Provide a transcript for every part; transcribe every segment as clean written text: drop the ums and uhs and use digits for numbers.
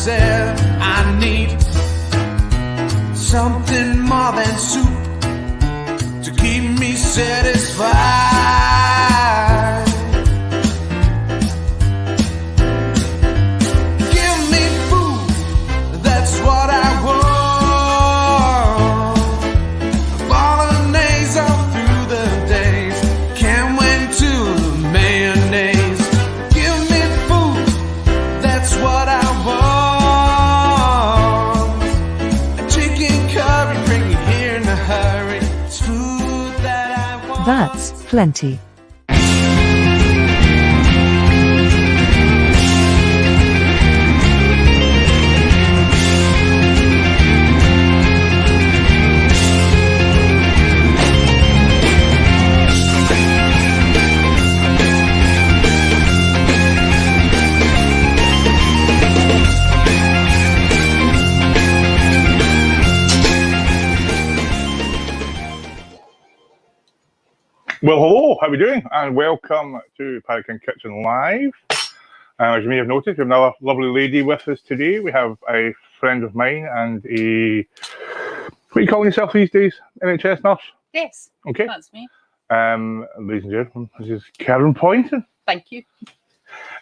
said I need something more than soup to keep me satisfied. Give me food, that's what I want. Bolognese all through the days, can't wait to the mayonnaise. Give me food, that's what I want. A chicken curry, bring it here in a hurry. It's food that I want. That's plenty. Well, hello, how are we doing? And welcome to Karin Kitchen Live. As you may have noticed, we have another lovely lady with us today. We have a friend of mine and a, what are you calling yourself these days? NHS nurse? Yes, Okay. that's me. Ladies and gentlemen, this is Karin Pointon. Thank you.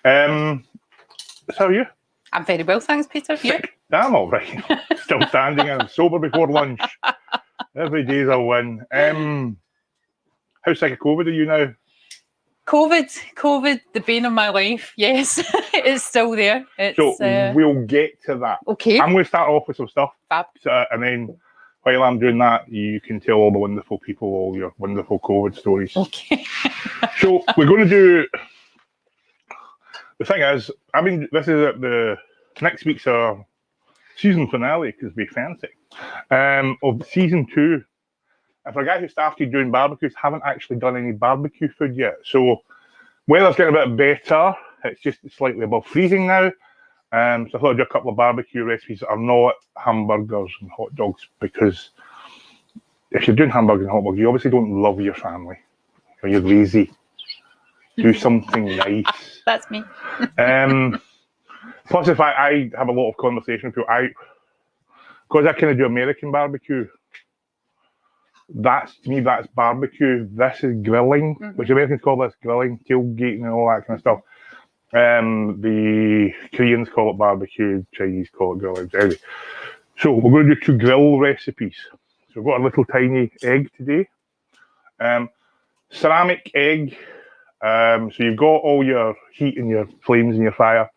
So how are you? I'm very well, thanks, Peter. You? I'm all right. Still standing and sober before lunch. Every day's a win. How sick of COVID are you now? COVID, the bane of my life. Yes, it's still there. It's, So we'll get to that. okay. I'm going to start off with some stuff. Fab. And then while I'm doing that, you can tell all the wonderful people all your wonderful COVID stories. Okay. So we're going to do, the thing is, I mean, this is the next week's our season finale, because we fancy, of season 2. And for a guy who started doing barbecues, haven't actually done any barbecue food yet. So weather's getting a bit better. It's just slightly above freezing now. So I thought I'd do a couple of barbecue recipes that are not hamburgers and hot dogs, because if you're doing hamburgers and hot dogs, you obviously don't love your family. Or you're lazy. Do something nice. That's me. Plus, if I have a lot of conversation with people, because I kind of do American barbecue, to me, that's barbecue. This is grilling, which Americans call this grilling, tailgating and all that kind of stuff. The Koreans call it barbecue, Chinese call it grilling. Anyway, so we're going to do 2 grill recipes. So we've got a little tiny egg today. Ceramic egg. So you've got all your heat and your flames in your fire,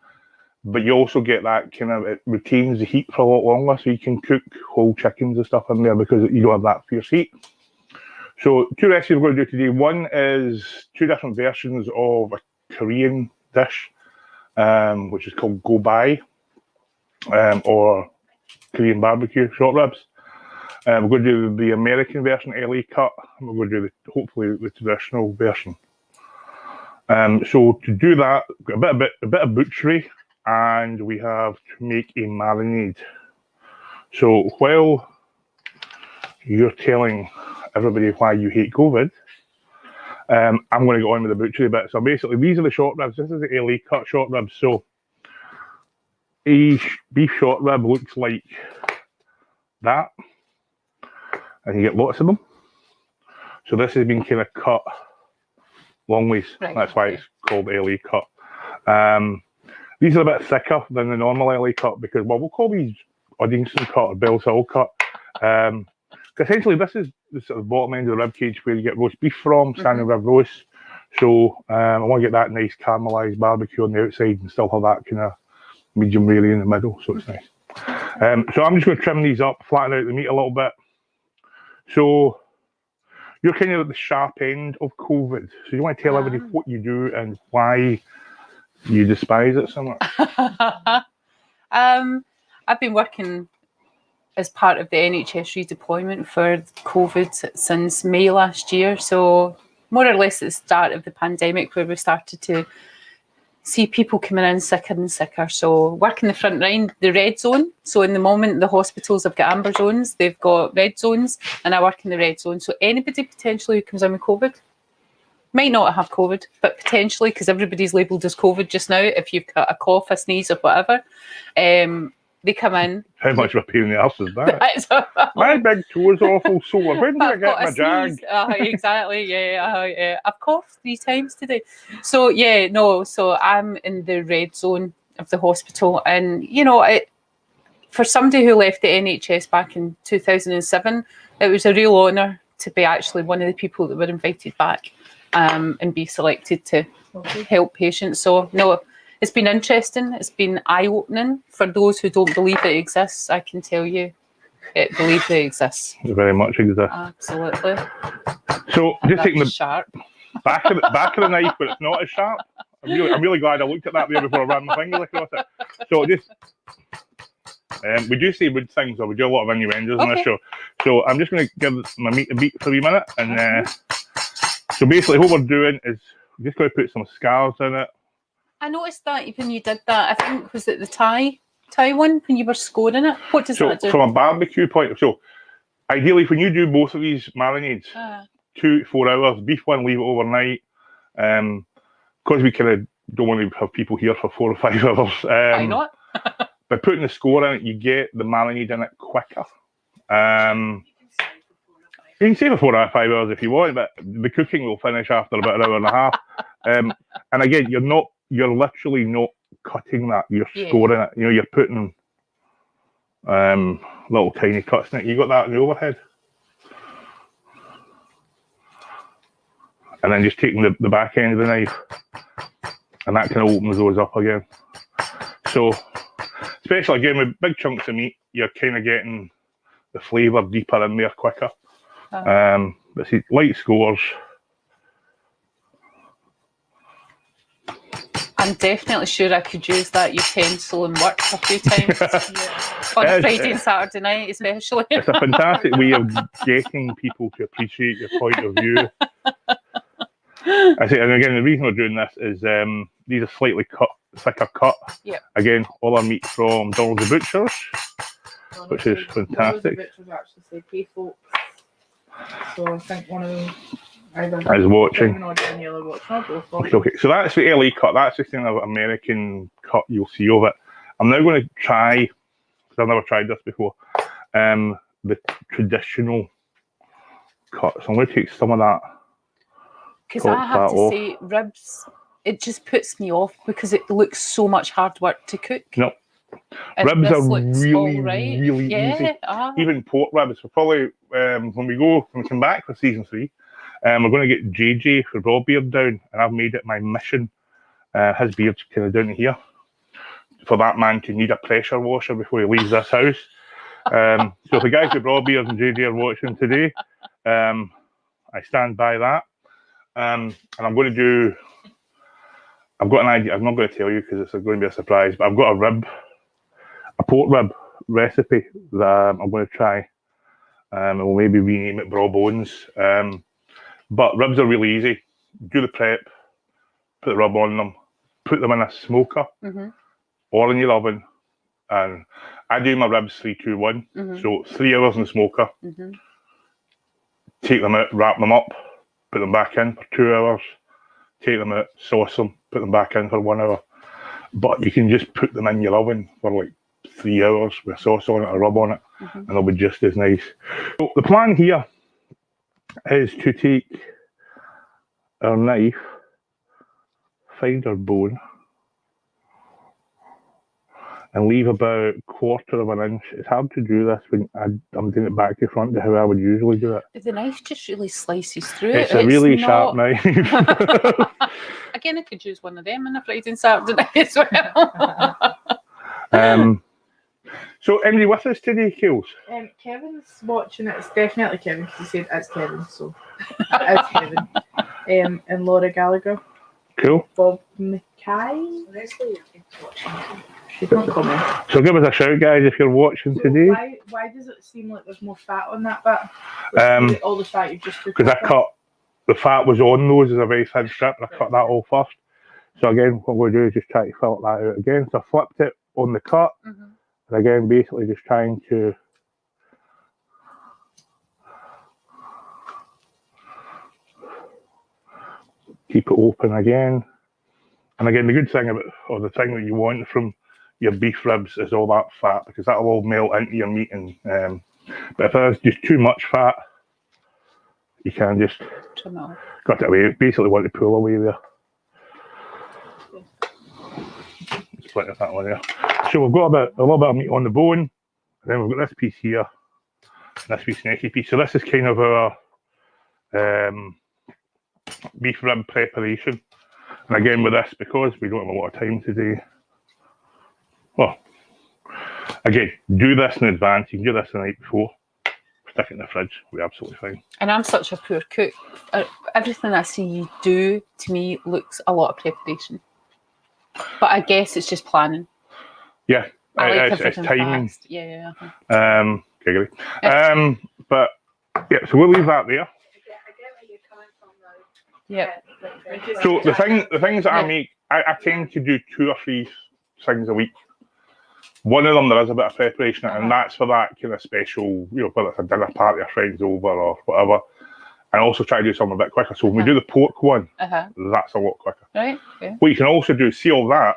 but you also get that kind of, it retains the heat for a lot longer, so you can cook whole chickens and stuff in there because you don't have that fierce heat. So 2 recipes we're going to do today. One is 2 different versions of a Korean dish, which is called gobae, or Korean barbecue short ribs. We're going to do the American version, LA cut, and we're going to do hopefully the traditional version. So to do that, we've got a bit of butchery, and we have to make a marinade. So while you're telling everybody why you hate COVID, I'm going to go on with the butchery bit. So basically, these are the short ribs. This is the LA cut short ribs. So a beef short rib looks like that, and you get lots of them. So this has been kind of cut long ways. Right. That's why it's called LA cut. These are a bit thicker than the normal LA cut because, well, we'll call these Uddingston cut or Bellshill cut. Essentially, this is the sort of bottom end of the rib cage where you get roast beef from, standing rib roast. So I want to get that nice caramelised barbecue on the outside and still have that kind of medium rare in the middle, so it's nice. So I'm just going to trim these up, flatten out the meat a little bit. So you're kind of at the sharp end of COVID. So you want to tell everybody what you do and why you despise it so much? I've been working as part of the NHS redeployment for COVID since May last year. So more or less at the start of the pandemic, where we started to see people coming in sicker and sicker. So working the front line, the red zone. So in the moment, the hospitals have got amber zones, they've got red zones, and I work in the red zone. So anybody potentially who comes in with COVID might not have COVID, but potentially, because everybody's labelled as COVID just now, if you've got a cough, a sneeze or whatever, They come in. How much of a pain in the arse is that? That's My big toe is awful sore. When do I I've get got my a jag? sneeze. Exactly. Yeah. I've coughed 3 times today. So yeah, no. So I'm in the red zone of the hospital, and you know, for somebody who left the NHS back in 2007, it was a real honour to be actually one of the people that were invited back, and be selected to help patients. So no. It's been interesting. It's been eye-opening. For those who don't believe it exists, I can tell you, believe it exists. It very much exists. Absolutely. So just taking the sharp. back of the knife, but it's not as sharp. I'm really glad I looked at that there before I ran my fingers across it. So just we do say wood things, or we do a lot of innuendos on this show. So I'm just going to give my meat a beat for a wee minute, and so basically what we're doing is we're just going to put some scars in it. I noticed that when you did that, I think, was it the Thai one, when you were scoring it? What does that do? So from a barbecue point of view, so ideally when you do both of these marinades, 2 to 4 hours, beef one, leave it overnight. Because we kind of don't want to have people here for 4 or 5 hours. Why not? By putting the score in it, you get the marinade in it quicker. You can stay for 4 or 5 hours if you want, but the cooking will finish after about an hour and a half. And again, you're literally not cutting that, you're scoring it. You know, you're putting little tiny cuts in it. You got that in the overhead. And then just taking the back end of the knife, and that kind of opens those up again. So, especially again with big chunks of meat, you're kind of getting the flavour deeper in there quicker. But see, light scores. I'm definitely sure I could use that utensil and work a few times on a Friday and Saturday night, especially. It's a fantastic way of getting people to appreciate your point of view. I say, and again, the reason we're doing this is these are slightly thicker cut. Yeah. Again, all our meat from Donald the Butchers, which is fantastic. Donald the Butchers actually say pay folks. So I think one of them is watching. Okay, so that's the LA cut. That's the kind of American cut you'll see of it. I'm now going to try, because I've never tried this before, the traditional cut. So I'm going to take some of that. Because I have to say, ribs, it just puts me off because it looks so much hard work to cook. No. And ribs are really, right. really easy. Even pork ribs. We're probably, when we come back for season 3, we're going to get JJ for raw beard down, and I've made it my mission. His beard's kind of down here. For that man to need a pressure washer before he leaves this house. So if the guys with raw beard and JJ are watching today, I stand by that. And I'm going to do, I've got an idea. I'm not going to tell you because it's going to be a surprise, but I've got a pork rib recipe that I'm going to try. And we'll maybe rename it Raw Bones. But ribs are really easy. Do the prep, put the rub on them, put them in a smoker or in your oven. And I do my ribs 3-2-1. So 3 hours in the smoker, take them out, wrap them up, put them back in for 2 hours, take them out, sauce them, put them back in for 1 hour. But you can just put them in your oven for like 3 hours with sauce on it, a rub on it, and they'll be just as nice. So the plan here is to take our knife, find our bone, and leave about 1/4 of an inch. It's hard to do this when I'm doing it back to front to how I would usually do it. The knife just really slices through It's a really sharp knife. Again, I could use one of them on a Friday and Saturday night as well. So, anybody with us today, Kills? Kevin's watching it. It's definitely Kevin, because he said it's Kevin, so it's Kevin. And Laura Gallagher. Cool. Bob Mackay. She's not coming. So give us a shout, guys, if you're watching today. Why does it seem like there's more fat on that bit? All the fat you just took. Because I cut, the fat was on those as a very thin strip, and I cut that all first. So again, what we're going to do is just try to fill that out again. So I flipped it on the cut. And again, basically just trying to keep it open again. And again, the good thing about, or the thing that you want from your beef ribs is all that fat, because that'll all melt into your meat. And but if there's just too much fat, you can just Trim it off. cut it away. Basically, want to pull away there. There's plenty of that one there. So we've got a little bit of meat on the bone, and then we've got this piece here, and this wee snaky piece. So this is kind of our beef rib preparation. And again, with this, because we don't have a lot of time today, well, again, do this in advance. You can do this the night before, stick it in the fridge, we're absolutely fine. And I'm such a poor cook. Everything I see you do, to me, looks a lot of preparation. But I guess it's just planning. Yeah, I like it's everything timing. fast. Yeah. Giggly. But yeah, so we'll leave that there. I get where you're coming from now. Yep. So the things that I make, I tend to do 2 or 3 things a week. One of them, there is a bit of preparation, and that's for that kind of special, whether it's a dinner party, or friends over, or whatever. And also try to do something a bit quicker. So when we do the pork one, that's a lot quicker. Right. Okay. What you can also do, see all that,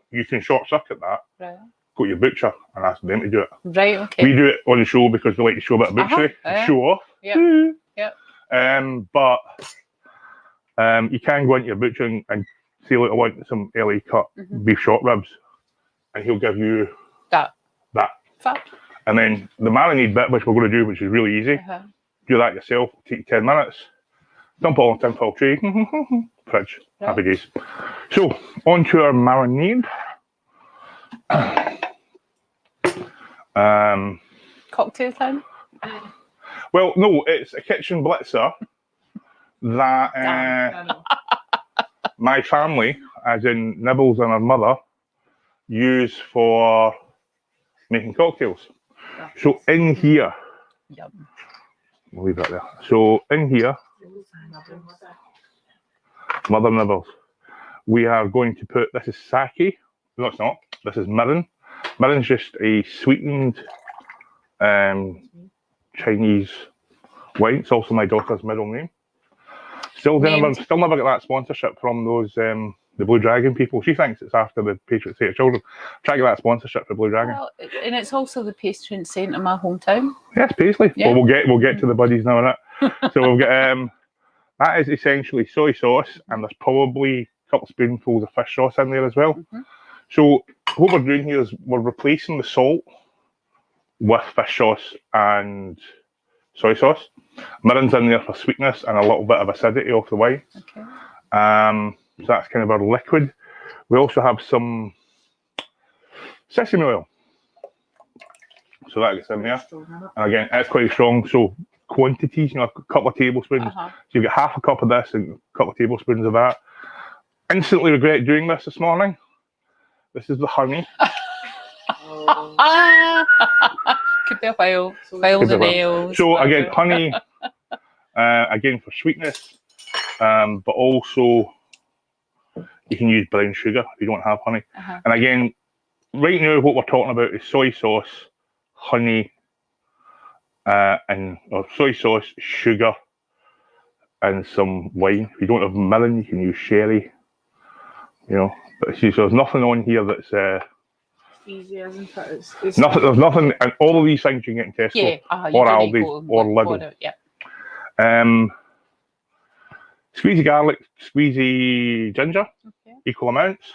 you can short circuit that, Right. go to your butcher and ask them to do it. Right. Okay. We do it on the show because we like to show a bit of butchery, show off. Yep. Yep. But you can go into your butcher and say, look, I want some LA cut beef short ribs, and he'll give you that. Fab. And then the marinade bit, which we're going to do, which is really easy, do that yourself, take you 10 minutes, dump it all in a tin foil tray, fridge, happy days. So, on to our marinade. Cocktail time? Well, no, it's a kitchen blitzer that my family, as in Nibbles and her mother, use for making cocktails. So in here, we'll leave that there. So in here, Mother Nibbles, we are going to put, this is sake. No, it's not. This is mirin. Mirin's just a sweetened Chinese wine. It's also my daughter's middle name. Still never get that sponsorship from those the Blue Dragon people. She thinks it's after the Patriot State of Children. Try to get that sponsorship for Blue Dragon. Well, and it's also the patron saint of my hometown. Yes, Paisley. Yeah. Well, we'll get to the buddies now, innit? So we've got that is essentially soy sauce, and there's probably a couple of spoonfuls of fish sauce in there as well. So what we're doing here is we're replacing the salt with fish sauce and soy sauce. Mirin's in there for sweetness and a little bit of acidity off the wine. Okay. So that's kind of our liquid. We also have some sesame oil. So that gets in there. And again, it's quite strong. So quantities, a couple of tablespoons. So you get half a cup of this and a couple of tablespoons of that. Instantly regret doing this morning. This is the honey. Could be a while. While the nails. So again, honey, again for sweetness, but also you can use brown sugar if you don't have honey. And again, right now what we're talking about is soy sauce, honey, or soy sauce, sugar, and some wine. If you don't have mirin, you can use sherry. But see, so there's nothing on here that's easy, isn't it? It's nothing. There's nothing, and all of these things you can get in Tesco or Aldi or Lidl. Squeezy garlic, squeezy ginger, equal amounts.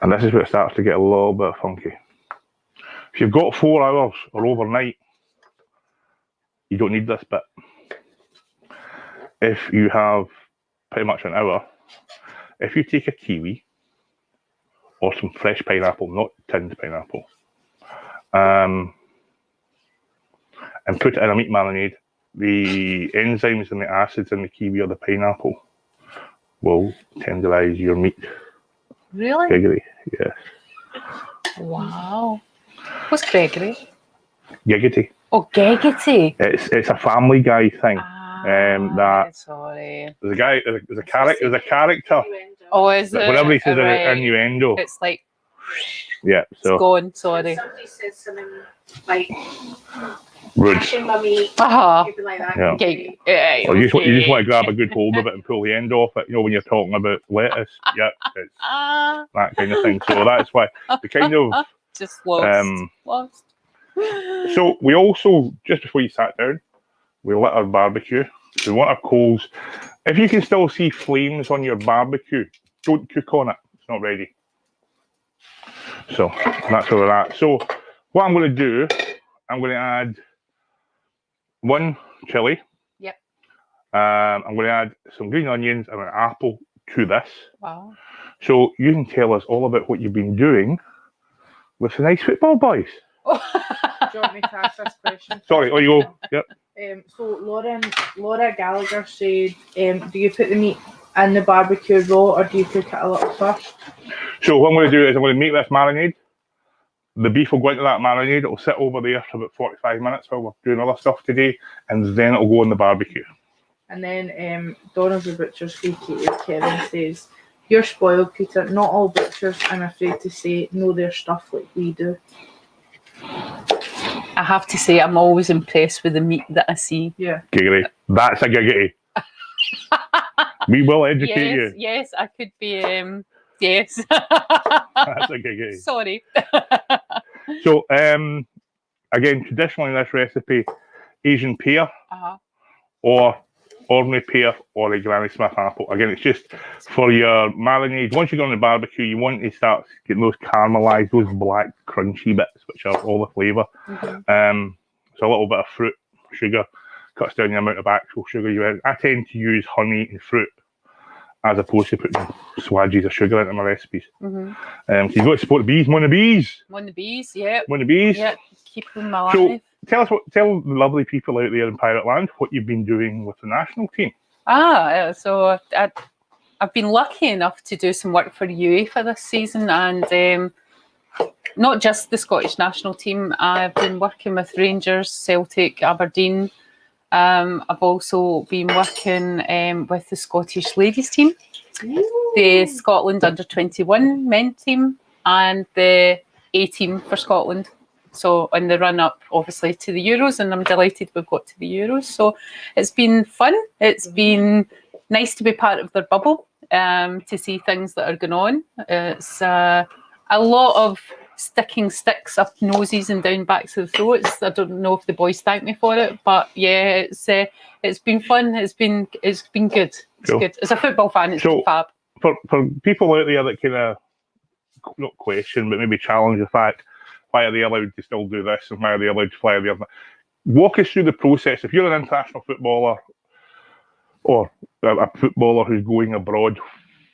And this is where it starts to get a little bit funky. If you've got 4 hours or overnight, you don't need this bit. If you have pretty much an hour, if you take a kiwi or some fresh pineapple, not tinned pineapple, and put it in a meat marinade, the enzymes and the acids in the kiwi or the pineapple will tenderize your meat. Really? Gregory, yes. Wow. What's Gregory? Giggity. Oh, Giggity. It's a Family Guy thing. That sorry. There's a character. Oh, is it? Whenever he says an innuendo, it's like so it's gone. Sorry. Somebody says something like Rude. Catching my meat, Ah, anything like that. Yeah. okay. Yeah, Or you just want okay. to grab a good hold of it and pull the end off it. You know, when you're talking about lettuce, yeah, it's Ah, that kind of thing. So that's why the kind of. just lost. Lost. So we also, just before you sat down, we lit our barbecue. We want our coals. If you can still see flames on your barbecue, don't cook on it. It's not ready. So that's where we're at. So what I'm going to do, I'm going to add one chili. Yep. I'm going to add some green onions and an apple to this. Wow. So you can tell us all about what you've been doing with the nice football boys. Do you want me to ask this question? Sorry, oh you go. Yep. So Laura Gallagher said, do you put the meat in the barbecue raw or do you cook it a little first? So what I'm going to do is I'm going to make this marinade. The beef will go into that marinade. It'll sit over there for about 45 minutes while we're doing other stuff today, and then it'll go on the barbecue. And then Donald the Butcher's aka Kevin says, you're spoiled, Peter. Not all butchers, I'm afraid to say, know their stuff like we do. I have to say, I'm always impressed with the meat that I see. Yeah. Giggity. That's a giggity. We will educate you. Yes, I could be. Yes. That's a giggity. Sorry. So, again, traditionally in this recipe, Asian pear or ordinary pear or a Granny Smith apple. Again, it's just for your marinade. Once you go on the barbecue, you want to start getting those caramelized, those black crunchy bits, which are all the flavour. So a little bit of fruit, sugar, cuts down the amount of actual sugar you add. I tend to use honey and fruit as opposed to putting swatches of sugar into my recipes. So you've got to support the bees. One of the bees. One of the bees, yeah. One of the bees. Yeah, keep them alive. So tell the lovely people out there in Pirate Land what you've been doing with the national team. So I've been lucky enough to do some work for UEFA this season, and not just the Scottish national team. I've been working with Rangers, Celtic, Aberdeen. I've also been working with the Scottish ladies team, the Scotland under-21 men team, and the A team for Scotland. So in the run-up, obviously, to the Euros, and I'm delighted we've got to the Euros. So it's been fun. It's been nice to be part of their bubble, to see things that are going on. It's a lot of sticking sticks up noses and down backs of the throats. I don't know if the boys thank me for it, but yeah, it's been fun. It's been good. It's Cool. good. As a football fan, it's been fab. For people out there that kind of not question, but maybe challenge the fact, why are they allowed to still do this and why are they allowed to fly the other? Walk us through the process. If you're an international footballer or a footballer who's going abroad,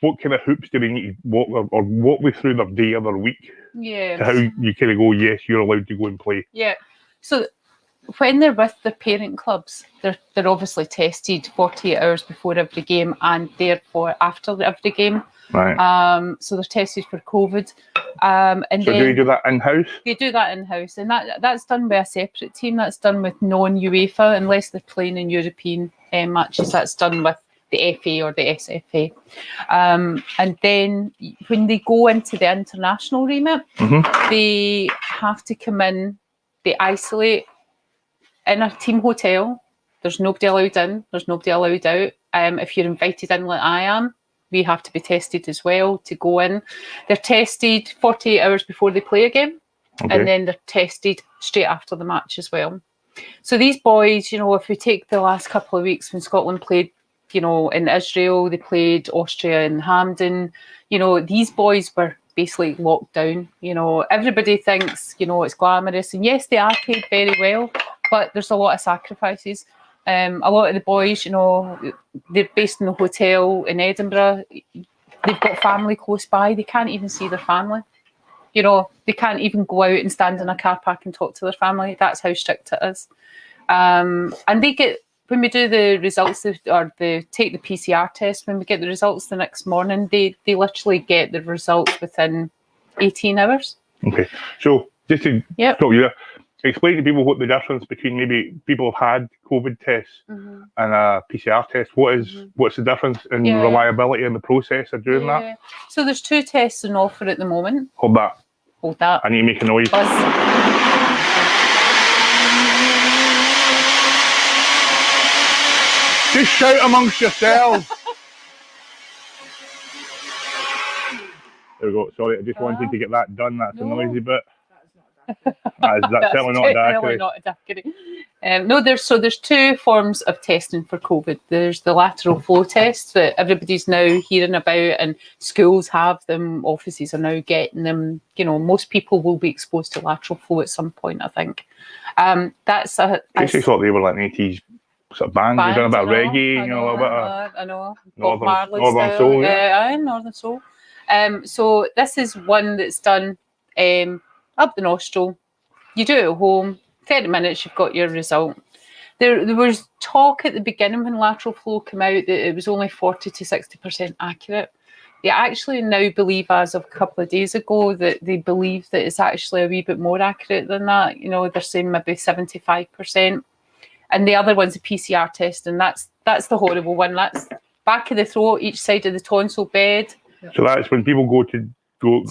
what kind of hoops do they need to walk or walk me through their day or their week? Yeah. To how you kind of go, yes, you're allowed to go and play. Yeah. So when they're with their parent clubs, they're obviously tested 48 hours before every game and therefore after every game. Right. So they're tested for COVID. And so then do you do that in-house? They do that in-house, and that's done by a separate team. That's done with non-UEFA, unless they're playing in European matches. That's done with the FA or the SFA. And then when they go into the international remit, they have to come in, they isolate in a team hotel. There's nobody allowed in, there's nobody allowed out. If you're invited in like I am, we have to be tested as well to go in. They're tested 48 hours before they play a game, and then they're tested straight after the match as well. So these boys, if we take the last couple of weeks when Scotland played, in Israel, they played Austria in Hampden, these boys were basically locked down. Everybody thinks, it's glamorous, and yes, they are paid very well, but there's a lot of sacrifices. A lot of the boys, they're based in a hotel in Edinburgh. They've got family close by. They can't even see their family. They can't even go out and stand in a car park and talk to their family. That's how strict it is. And they get, when we do the results, or they take the PCR test, when we get the results the next morning, they literally get the results within 18 hours. Okay. So just to stop you there, explain to people what the difference between maybe people have had COVID tests and a PCR test. What's the difference in reliability in the process of doing that? So there's 2 tests on offer at the moment. Hold that. Hold that. I need to make a noise. Buzz. Just shout amongst yourselves. There we go. Sorry, I just wanted to get that done. That's the noisy bit. That's certainly not a daiquiri. Not a daiquiri. No, there's two forms of testing for COVID. There's the lateral flow test that everybody's now hearing about, and schools have them, offices are now getting them. You know, most people will be exposed to lateral flow at some point, I think. That's a. I actually thought they were like an 80s sort of band. They've done a bit of reggae, you know, a bit of I know. Northern Soul, yeah. Northern Soul. So this is one that's done up the nostril. You do it at home. 30 minutes, you've got your result. There was talk at the beginning when lateral flow came out that it was only 40 to 60% accurate. They actually now believe, as of a couple of days ago, that they believe that it's actually a wee bit more accurate than that. You know, they're saying maybe 75%. And the other one's a PCR test, and that's the horrible one. That's back of the throat, each side of the tonsil bed. So that's when people go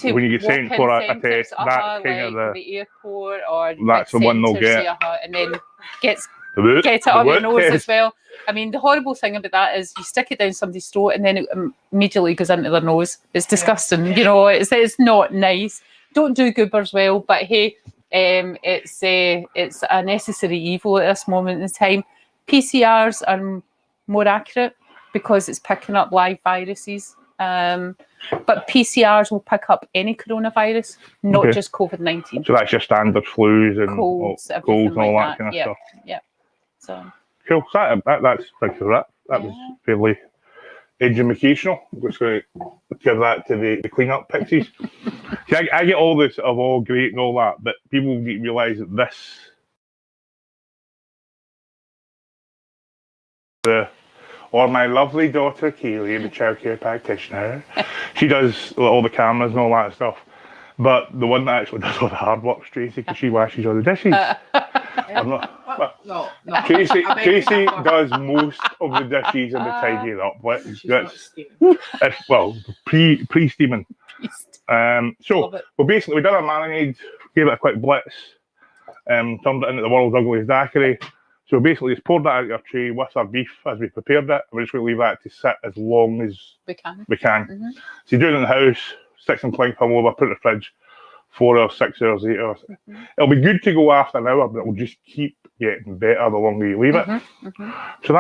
when you get sent for a test. That's kind like of the airport, or that's the one they'll get. And then get The it up your nose test. as well. I mean, the horrible thing about that is you stick it down somebody's throat and then it immediately goes into their nose. It's disgusting. You know, it's not nice. Don't do goobers well, but hey, it's a necessary evil at this moment in time. PCRs are more accurate because it's picking up live viruses. But PCRs will pick up any coronavirus, not just COVID-19. So that's your standard flus and colds and all like that kind of stuff. Yeah. So cool. So that's big for that. That was fairly educational. I'm just going to give that to the clean-up pixies. See, I get all this of all great and all that, but people need to realise that or my lovely daughter Kaylee, the childcare practitioner, she does all the cameras and all that stuff. But the one that actually does all the hard work is Tracy, because she washes all the dishes. I'm not. No. Tracy does most of the dishes and the tidying up. Well, pre-steaming. So basically we did a marinade, gave it a quick blitz, turned it into the world's ugliest daiquiri. So basically, it's poured that out of your tray with our beef as we prepared it. We're just going to leave that to sit as long as we can. Mm-hmm. So you do it in the house, stick some cling film over, put it in the fridge, 4 hours, 6 hours, 8 hours. Mm-hmm. It'll be good to go after an hour, but it'll just keep getting better the longer you leave it. Mm-hmm. Mm-hmm. So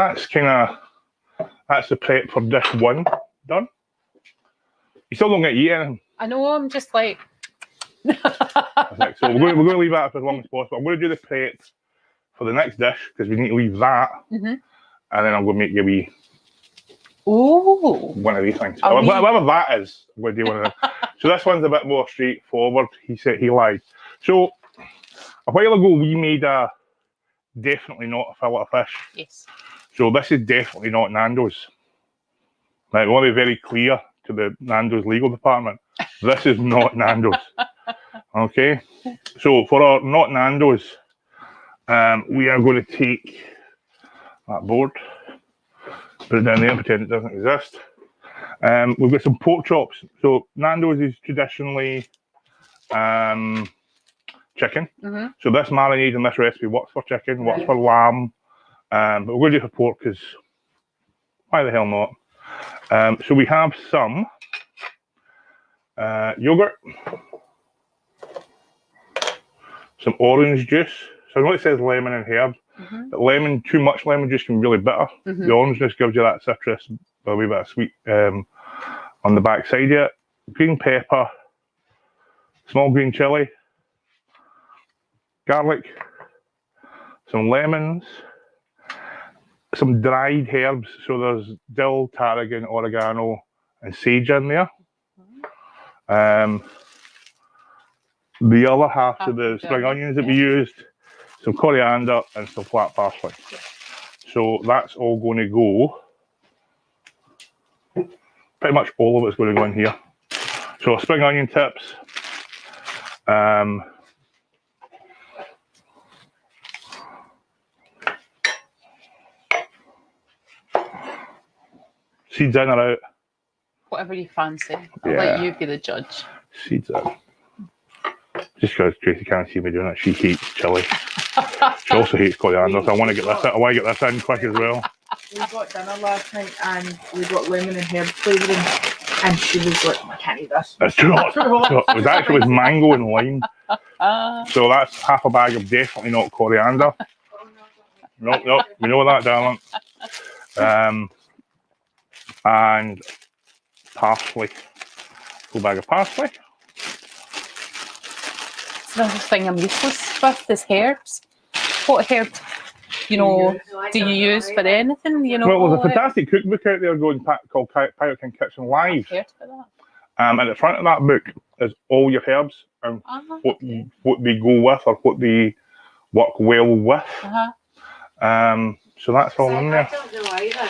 that's the prep for dish one done. You still don't get to eat anything. I know, I'm just like... So we're going to leave that for as long as possible. I'm going to do the prep for the next dish, because we need to leave that, and then I'm going to make you a wee one of these things. Whatever that is, I'm going to do one of them. So this one's a bit more straightforward. He said he lied. So a while ago we made a definitely not a fillet of fish. Yes. So this is definitely not Nando's. Now, I want to be very clear to the Nando's legal department. This is not Nando's. Okay? So for our not Nando's, we are going to take that board, put it down there and pretend it doesn't exist. We've got some pork chops. So Nando's is traditionally chicken. Mm-hmm. So this marinade and this recipe works for chicken, works for lamb, but we're going to do it for pork because why the hell not? So we have some yogurt, some orange juice. So I know it says lemon and herb, but too much lemon juice can be really bitter. The orange juice gives you that citrus, a wee bit of sweet on the back side of it. Green pepper, small green chilli, garlic, some lemons, some dried herbs. So there's dill, tarragon, oregano, and sage in there. The other half of the spring onions that we used, some coriander and some flat parsley. So that's all going to go. Pretty much all of it's going to go in here. So spring onion tips. Seeds in or out? Whatever you fancy. I'll let you be the judge. Seeds in. Just because Tracy can't see me doing it, she hates chilli. She also hates coriander, so I want to get this in quick as well. we got dinner last night and we got lemon and herb flavouring, and she was like, I can't eat this. It's true. It was actually with mango and lime. So that's half a bag of definitely not coriander. No, we know that, darling. And parsley. Full bag of parsley. It's another thing I'm useless with is herbs. What herb, you know, do you use for anything? You know, Well, there's a fantastic cookbook out there called Pirate King Kitchen Live. I've heard about And at the front of that book is all your herbs and what they go with or what they work well with. So that's all in there. I don't know either.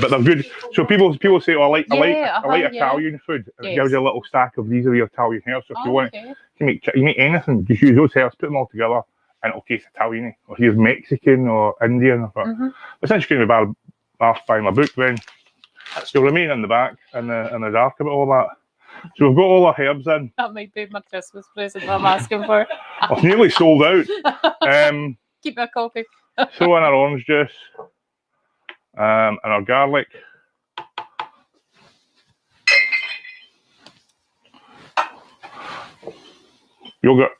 But they're good. So people say, "Oh, I like Italian food." And it gives you a little stack of these are your Italian herbs. So if you want, you make anything. Just use those herbs, put them all together, and it'll taste Italian. Or here's Mexican or Indian. But since you're going to be asked by my book, then you'll remain in the back in the dark about all that. So we've got all our herbs in. That might be my Christmas present I'm asking for. I've nearly sold out. Keep me a copy. Throw in our orange juice and our garlic. Yogurt.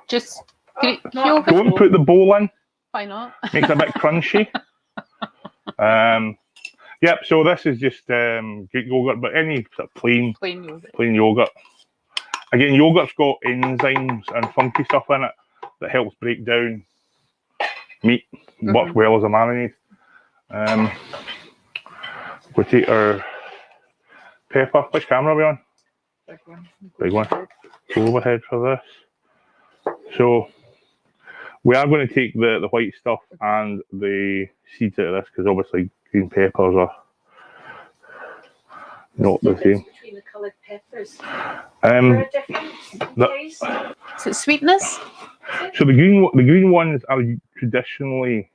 Just Greek yogurt. Don't put the bowl in. Why not? Makes it a bit crunchy. Yep, so this is just Greek yogurt, but any sort of plain yogurt. Again, yogurt's got enzymes and funky stuff in it that helps break down meat, works well as a marinade. We'll take our pepper. Which camera are we on? Big one. Big one. Overhead for this. So we are going to take the white stuff and the seeds out of this because obviously green peppers are not the same. Between the coloured peppers. Is Um, there a difference in taste? Is it sweetness? so the green ones are traditionally,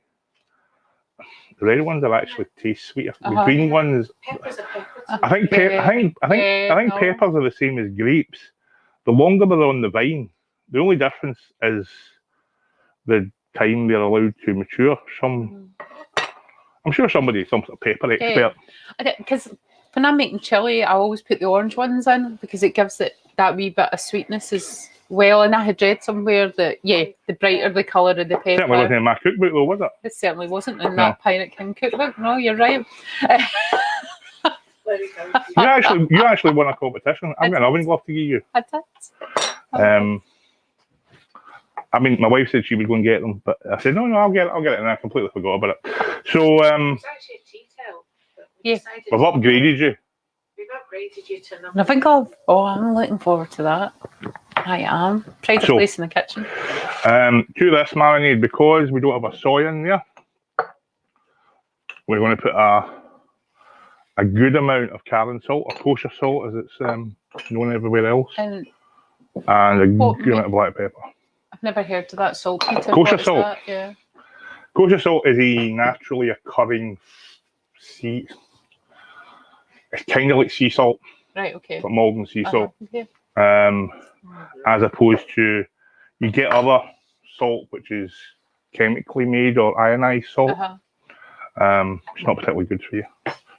the red ones are actually taste sweeter. The green ones, Peppers are peppers. I think peppers are the same as grapes. The longer they're on the vine, the only difference is the time they're allowed to mature. I'm sure some sort of pepper expert. Because when I'm making chili, I always put the orange ones in because it gives it that wee bit of sweetness as well. And I had read somewhere that the brighter the colour of the pepper. Certainly wasn't in my cookbook though, was it? It certainly wasn't in that Pirate King cookbook. No, you're right. You actually won a competition. I've got an oven glove to give you. I did. I mean, my wife said she would go and get them, but I said no, I'll get it, and I completely forgot about it. So It's actually a tea towel. Yeah. we've upgraded you. We've upgraded you to And I think I'm looking forward to that. I am. Pride of place in the kitchen. To this marinade, because we don't have a soy in there, we're going to put a good amount of Karin salt, or kosher salt as it's known everywhere else, And and a good amount of black pepper. I've never heard of that saltpeter. Kosher What is salt. that? Yeah. Kosher salt is a naturally occurring sea. It's kind of like sea salt, Right. Okay. but Malden sea salt. Okay. As opposed to you get other salt which is chemically made or ionized salt. It's not particularly good for you.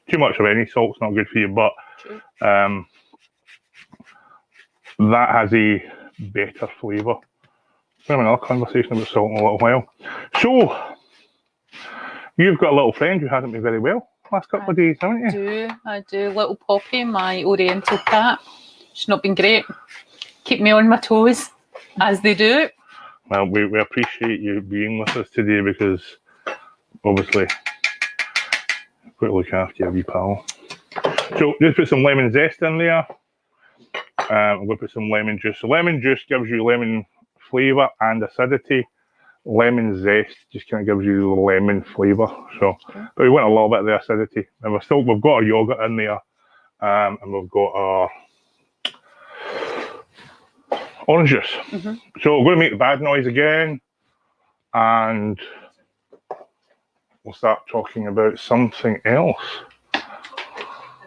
Too much of any salt's not good for you, but that has a better flavour. We'll have another conversation about salt in a little while. So you've got a little friend who hasn't been very well last couple of days, haven't you? I do. Little Poppy, my Oriental cat. She's not been great. Keep me on my toes, as they do. Well, we appreciate you being with us today because obviously you've got to look after your wee pal. So just put some lemon zest in there. I'm going to put some lemon juice. So lemon juice gives you lemon flavour and acidity. Lemon zest just kind of gives you the lemon flavour. So, but we want a little bit of the acidity, and we've got our yogurt in there, and we've got our orange juice. So we're going to make the bad noise again, and we'll start talking about something else. the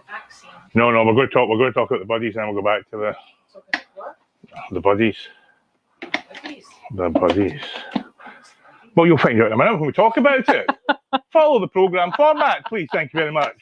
vaccine. No, we're going to talk about the buddies, and then we'll go back to What? the buddies. Cookies. The buddies. Well, you'll find out in a minute when we talk about it. follow the programme format, please. Thank you very much.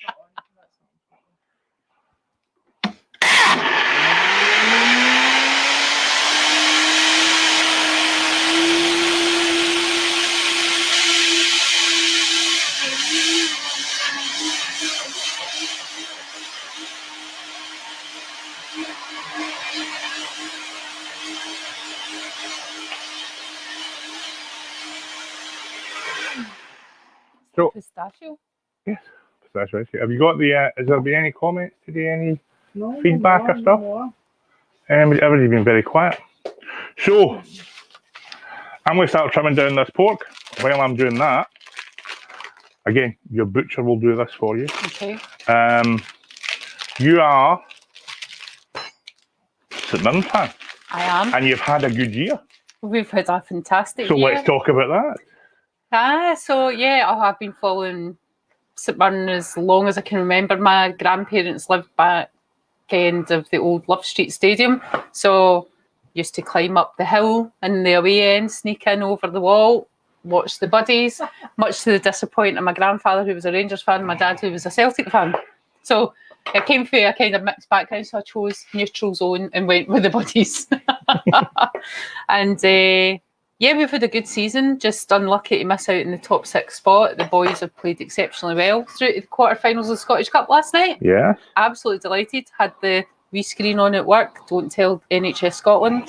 So, Pistachio. yes, that's right. Have you got the? Has there been any comments today? Any No, feedback no or stuff? more. Everybody's been very quiet. So, I'm going to start trimming down this pork. While I'm doing that, again, your butcher will do this for you. Okay. You are St Mirren fan, I am. and you've had a good year. We've had a fantastic So year. let's talk about that. So yeah, I have been following St Mirren as long as I can remember. My grandparents lived back end of the old Love Street Stadium, so used to climb up the hill in the away end, sneak in over the wall, watch the buddies, much to the disappointment of my grandfather, who was a Rangers fan, my dad, who was a Celtic fan. So I came from a kind of mixed background, so I chose neutral zone and went with the buddies. And yeah, we've had a good season, just unlucky to miss out in the top 6 spot. The boys have played exceptionally well through to the quarterfinals of the Scottish Cup last night. Yeah. Absolutely delighted. Had the wee screen on at work. Don't tell NHS Scotland.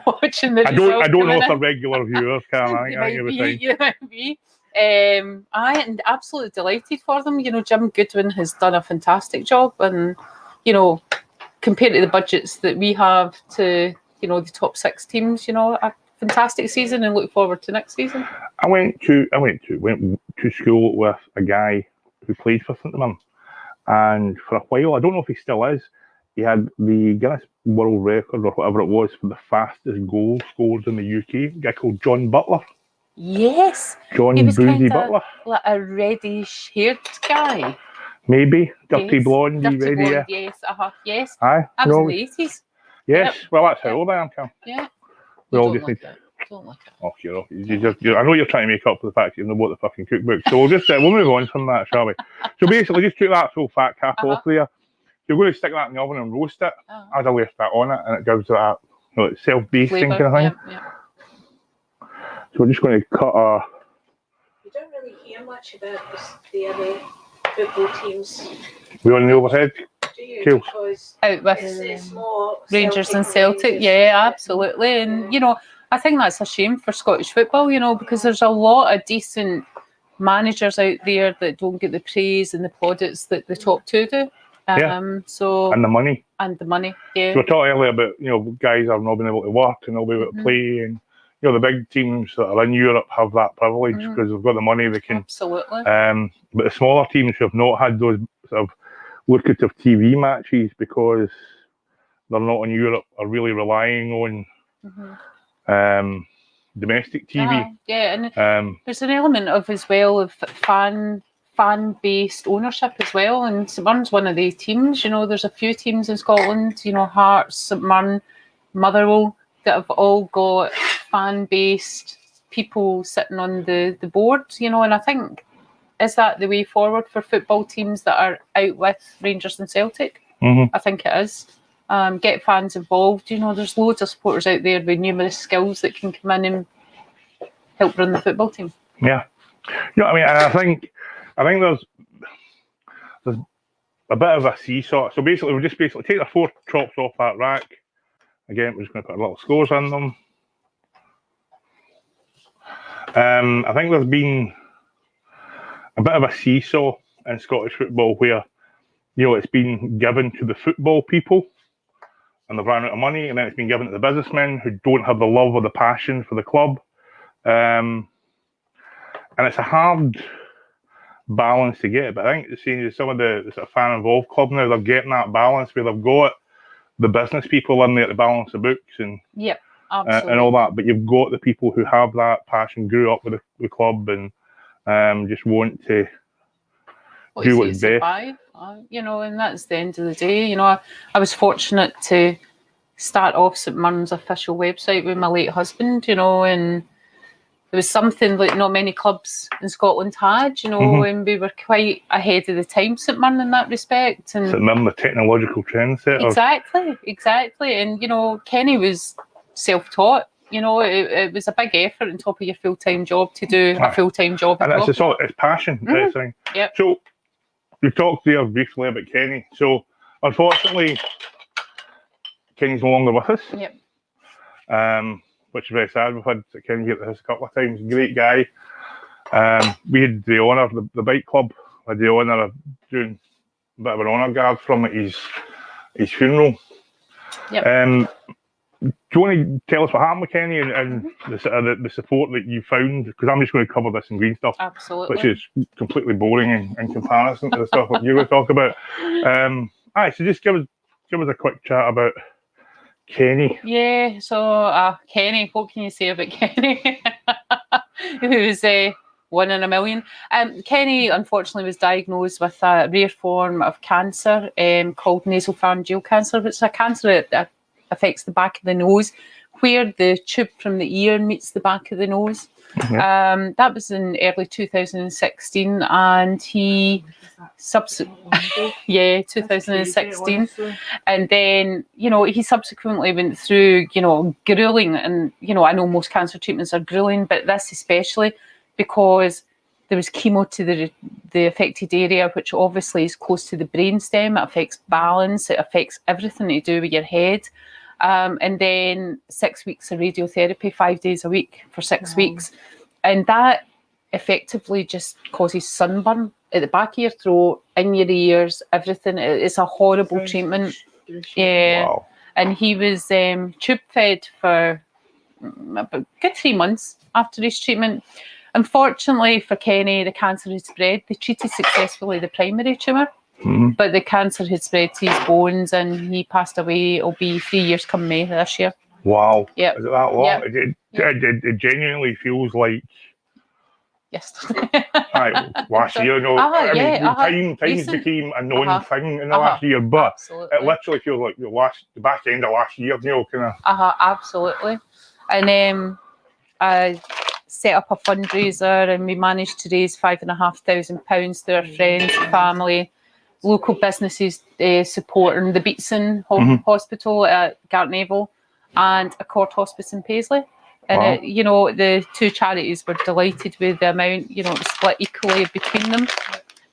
Watching the I don't know if they're regular viewers, Karen. They I think might it was be. fine. You might be. And absolutely delighted for them. You know, Jim Goodwin has done a fantastic job, and you know, compared to the budgets that we have to, you know, the top 6 teams, you know, a fantastic season, and look forward to next season. I went to school with a guy who played for St Mirren, and for a while, I don't know if he still is, he had the Guinness World Record or whatever it was for the fastest goal scored in the UK. A guy called John Butler. Yes, John he was Boozy kind of Butler. like a reddish-haired guy. Maybe dirty Yes, blonde, dirty ready? blonde, Yeah. yes, yes. Aye. I was No. in the 80s. Yes. Yep. Well, that's how Yep. old I am, Cam. Yeah. We You all don't just like need. it. Don't like it. Oh, I know you're trying to make up for the fact that you know what the fucking cookbook. So we'll just we'll move on from that, shall we? So basically, just took that full fat cap off there. You're going to stick that in the oven and roast it. I'd have left that on it, and it gives it that self-basting kind of thing. Yeah. So we're just going to cut a. You don't really hear much about the other football teams, We on the overhead. do you? Cool. Because Out with it's more Rangers and Celtic. Celtic, yeah, absolutely. And you know, I think that's a shame for Scottish football, you know, because there's a lot of decent managers out there that don't get the praise and the plaudits that the top 2 do. So And the money. and the money, yeah. So we talked earlier about guys have not been able to work and not be able to play, and the big teams that are in Europe have that privilege because they've got the money they can. Absolutely. But the smaller teams who have not had those sort of lucrative TV matches because they're not in Europe are really relying on domestic TV. Yeah, and there's an element of as well of fan-based ownership as well, and St Mirren's one of the teams. You know, there's a few teams in Scotland, you know, Hearts, St Mirren, Motherwell, that have all got fan-based people sitting on the board, you know, and I think, is that the way forward for football teams that are out with Rangers and Celtic? I think it is. Get fans involved, you know, there's loads of supporters out there with numerous skills that can come in and help run the football team. Yeah. You know what I mean? And I think there's a bit of a seesaw. So basically, we'll just take the 4 chops off that rack. Again, we're just going to put little scores in them. I think there's been a bit of a seesaw in Scottish football where, it's been given to the football people and they've run out of money, and then it's been given to the businessmen who don't have the love or the passion for the club. And it's a hard balance to get, but I think seeing some of the sort of fan-involved clubs now, they're getting that balance where they've got the business people in there to balance the books and and all that, but you've got the people who have that passion, grew up with the club, and just want to do what's best. You know, and that's the end of the day. You know, I was fortunate to start off St Mirren's official website with my late husband, you know, and there was something like not many clubs in Scotland had, you know, and we were quite ahead of the time, St Mirren, in that respect. And So remember the technological trendsetter. exactly. And, you know, Kenny was self-taught. You know, it was a big effort on top of your full-time job to do a full-time job. And it's passion, that thing. Yep. So we talked there briefly about Kenny. So unfortunately, Kenny's no longer with us. Yep. Which is very sad. We've had Kenny here at the house a couple of times. Great guy. We had the honour, the bike club had the honour of doing a bit of an honour guard from his funeral. Yep. Do you want to tell us what happened with Kenny and the support that you found? Because I'm just going to cover this in green stuff, Absolutely. which is completely boring in comparison to the stuff that you're going to talk about. So just give us a quick chat about Kenny. Yeah, so Kenny, what can you say about Kenny? Who's one in a million. Kenny, unfortunately, was diagnosed with a rare form of cancer called nasopharyngeal cancer, which is a cancer that affects the back of the nose, where the tube from the ear meets the back of the nose. Yeah. That was in early 2016, and he 2016, and then, you know, he subsequently went through, you know, grueling, and, you know, I know most cancer treatments are grueling, but this especially, because there was chemo to the affected area, which obviously is close to the brainstem. It affects balance, it affects everything to do with your head. And then 6 weeks of radiotherapy, 5 days a week for 6 weeks. And that effectively just causes sunburn at the back of your throat, in your ears, everything. It's a horrible treatment. Yeah. Wow. And he was tube fed for about a good 3 months after his treatment. Unfortunately for Kenny, the cancer had spread. They treated successfully the primary tumour, but the cancer had spread to his bones, and he passed away. It'll be 3 years come May this year. Wow. Yep. Is it that long? Yep. It genuinely feels like Yesterday. last year. No, time became a known thing in the last year, but Absolutely. it literally feels like the back end of last year, you know, kind of. Absolutely. And I set up a fundraiser, and we managed to raise £5,500 through our friends, family, local businesses supporting the Beatson Hospital at Gartnavel and Accord Hospice in Paisley. And, Wow. you know, the two charities were delighted with the amount, you know, split equally between them.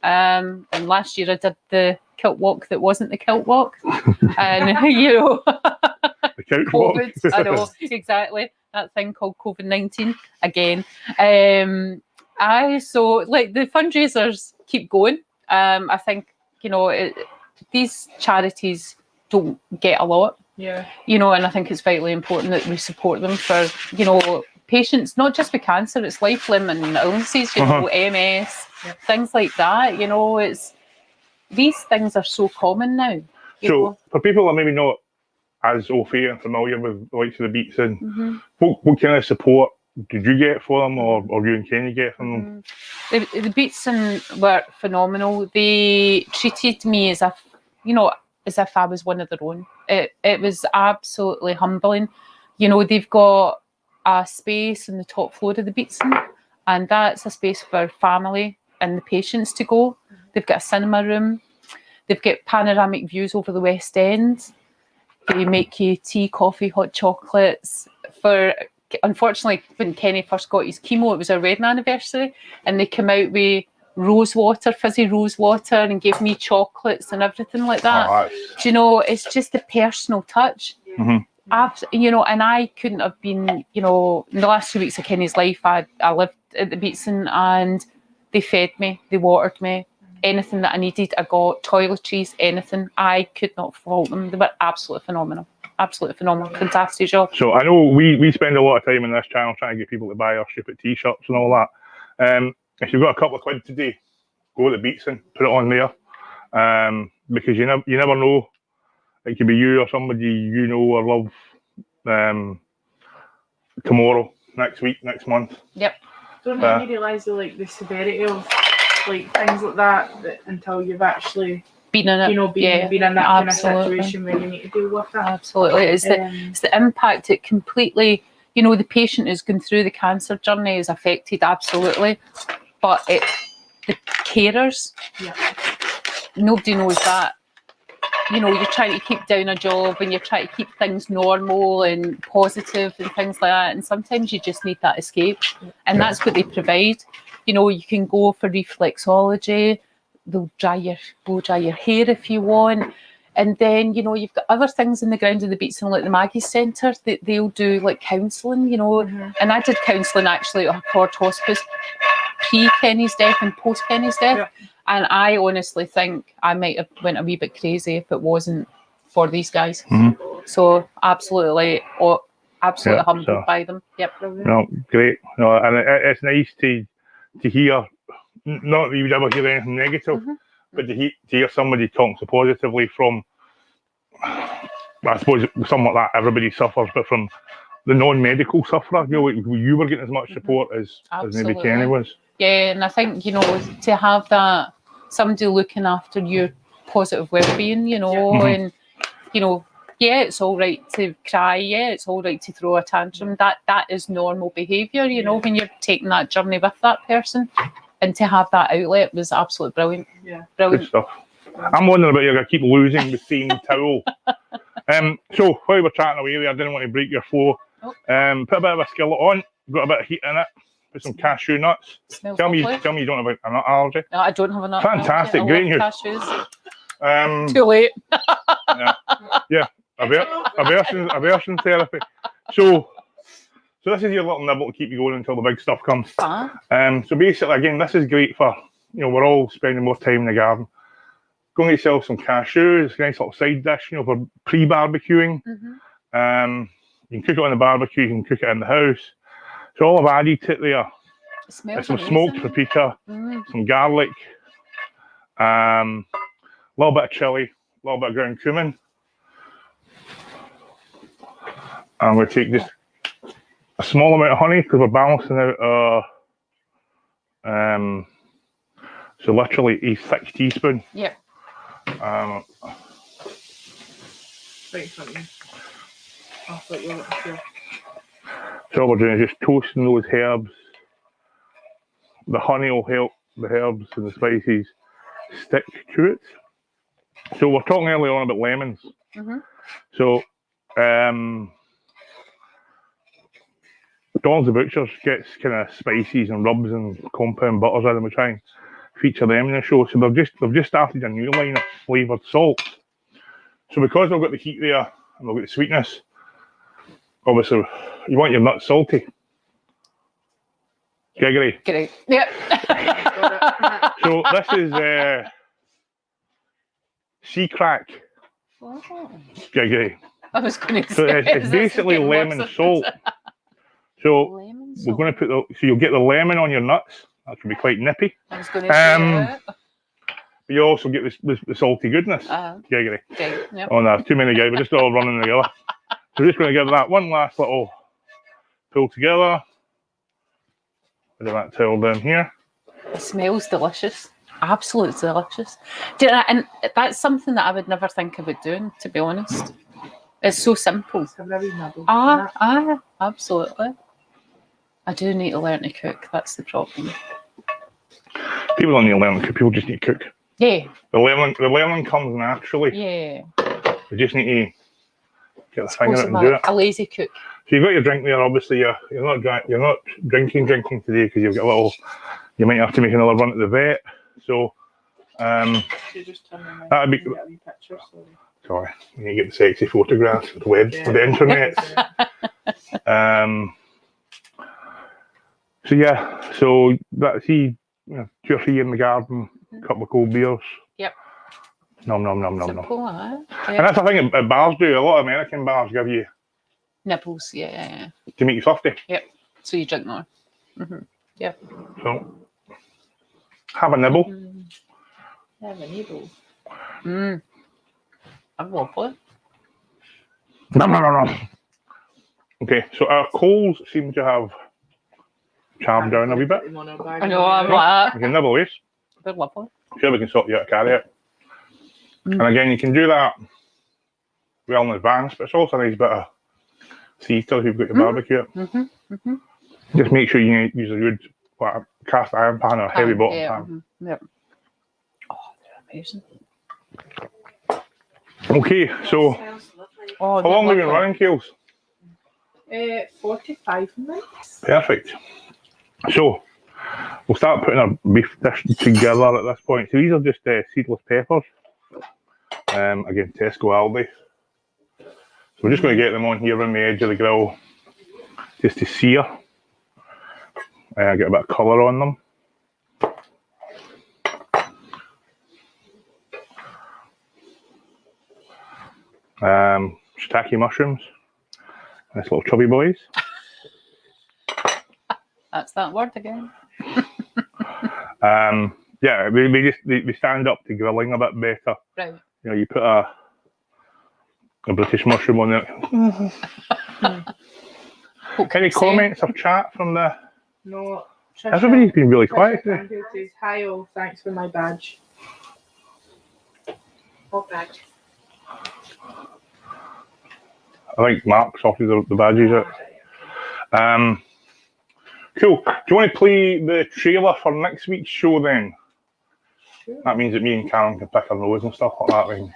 And last year I did the kilt walk that wasn't the kilt walk. And, you know, The couch COVID, walk. I know, exactly. That thing called COVID-19 again. So, like, the fundraisers keep going. I think, you know, these charities don't get a lot. Yeah. You know, and I think it's vitally important that we support them for, you know, patients, not just with cancer, it's life-limiting illnesses, you know, MS, things like that. You know, these things are so common now. So, for people that maybe not as au fait and familiar with the likes of the Beatson, what kind of support did you get for them, or you and Kenny get from them? The Beatson were phenomenal. They treated me as if, you know, as if I was one of their own. It was absolutely humbling. You know, they've got a space on the top floor of the Beatson, and that's a space for family and the patients to go. They've got a cinema room. They've got panoramic views over the West End. They make you tea, coffee, hot chocolates. Unfortunately, when Kenny first got his chemo, it was our wedding anniversary, and they came out with fizzy rose water, and gave me chocolates and everything like that. Do you know, it's just the personal touch. You know, and I couldn't have been, you know, in the last 2 weeks of Kenny's life, I lived at the Beatson, and they fed me, they watered me, anything that I needed, I got, toiletries, anything. I could not fault them. They were absolutely phenomenal. Fantastic job. So I know we spend a lot of time in this channel trying to get people to buy our stupid t-shirts and all that. If you've got a couple of quid today, go to the Beatson, put it on there, because you never know. It could be you or somebody you know or love tomorrow, next week, next month. Yep. Don't you realise the severity of like things like that until you've actually been in it, you know, been in that kind of situation where you need to deal with that. Absolutely, it's the impact. It completely you know, the patient who's going through the cancer journey is affected, absolutely, but the carers, nobody knows that. You know, you're trying to keep down a job and you're trying to keep things normal and positive and things like that, and sometimes you just need that escape, and that's what they provide. You know, you can go for reflexology, they'll blow dry your hair if you want. And then, you know, you've got other things in the ground in the beats and like the Maggie's Centre, they'll do like counselling, you know. And I did counselling actually at Accord Hospice pre-Kenny's death and post-Kenny's death. And I honestly think I might have went a wee bit crazy if it wasn't for these guys. So absolutely humbled by them. Yep. No, great. No, and it's nice to hear, not that you would ever hear anything negative, but to hear somebody talking so positively from, I suppose something like that everybody suffers, but from the non-medical sufferer, you know, you were getting as much support as maybe Kenny was. Yeah, and I think, you know, to have that, somebody looking after your positive well-being, you know, and, you know, yeah, it's all right to cry, yeah, it's all right to throw a tantrum. That is normal behaviour, you know, when you're taking that journey with that person. And to have that outlet was absolutely brilliant. Brilliant. Good stuff. I'm wondering about you. I keep losing the same towel. So while we're chatting away there, I didn't want to break your flow. Put a bit of a skillet on. Got a bit of heat in it. Put some cashew nuts. Tell me you don't have a nut allergy. No, I don't have a nut Fantastic, allergy. great news. Cashews. Too late. Yeah. Aversion therapy. So this is your little nibble to keep you going until the big stuff comes. So basically, again, this is great for, you know, we're all spending more time in the garden. Go and get yourself some cashews, nice little side dish, you know, for pre-barbecuing. You can cook it on the barbecue, you can cook it in the house. So all I've added to it there is some smoked paprika, some garlic, a little bit of chili, a little bit of ground cumin. And we'll take just a small amount of honey because we're balancing out so literally a thick teaspoon. Right in front of you. I thought you were looking for. So all we're doing is just toasting those herbs. The honey will help the herbs and the spices stick to it. So we're talking earlier on about lemons. So Donald's the Butchers gets kind of spices and rubs and compound butters out, and we try and feature them in the show. So they've just started a new line of flavoured salt. So because we've got the heat there and we've got the sweetness, obviously you want your nuts salty. Gregory. Great. Yep. So this is sea crack. Gregory. I was going to say. So it's basically lemon salt. So we're going to put so you'll get the lemon on your nuts. That should be quite nippy. I was going to say but you also get the salty goodness. Gregory. Yep. Oh no, too many guys. We're just all running together. So we're just going to give that one last little pull together. Bit of that towel down here. It smells delicious. Absolutely delicious. And that's something that I would never think about doing, to be honest. It's so simple. Absolutely. I do need to learn to cook. That's the problem. People don't need to learn to cook. People just need to cook. Yeah. The learning comes naturally. Yeah. You just need to get the finger out and do it. A lazy cook. So you've got your drink there. Obviously, you're not drinking today because you've got a little. You might have to make another run at the vet. So that'd be. Sorry, you need to get the sexy photographs with the internet. So that's 2 or 3 in the garden, a couple of cold beers. Yep. Nom. Simple, And that's the thing that bars do. A lot of American bars give you nibbles, yeah. to make you thirsty. Yep. So you drink more. Yep. So have a nibble. Have a nibble. I'm lovely. No. Okay, so our coals seem to have calmed down a wee bit. I know, I'm like We can nibble away. they're lovely. Sure, we can sort you out a carry it. And again, you can do that well in advance, but it's also a nice bit of heater if you've got your barbecue. Just make sure you use a good cast iron pan or heavy bottom pan. Yep. Oh, they're amazing. Okay, so Smells lovely. Oh, how long have you been running, Kales? 45 minutes. Perfect. So we'll start putting our beef dish together at this point. So these are just seedless peppers. Again, Tesco Aldi. So we're just going to get them on here on the edge of the grill just to sear. Get a bit of colour on them. Shiitake mushrooms. Nice little chubby boys. That's that word again. Yeah, they stand up to grilling a bit better. Right. You know, you put a British mushroom on it. Any comments or chat from the? No. Trisha, Everybody's been really Trisha quiet today. Campbell says, hi all, thanks for my badge. What badge? I think Mark sorted the badges out. Cool. Do you want to play the trailer for next week's show then? Sure. That means that me and Karen can pick our nose and stuff like that then.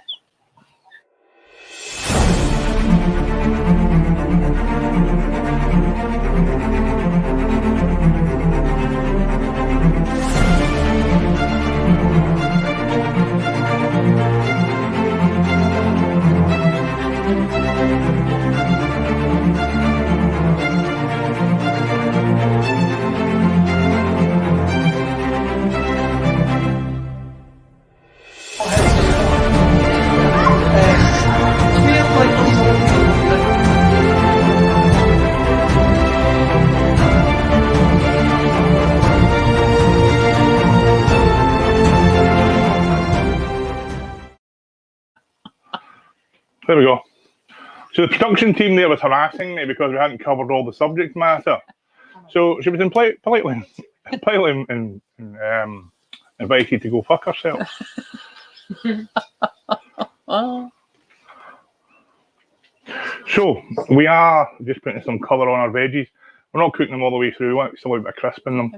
There we go. So the production team there was harassing me because we hadn't covered all the subject matter. So she was politely invited to go fuck herself. Oh. So we are just putting some colour on our veggies. We're not cooking them all the way through. We want still a bit of crisp in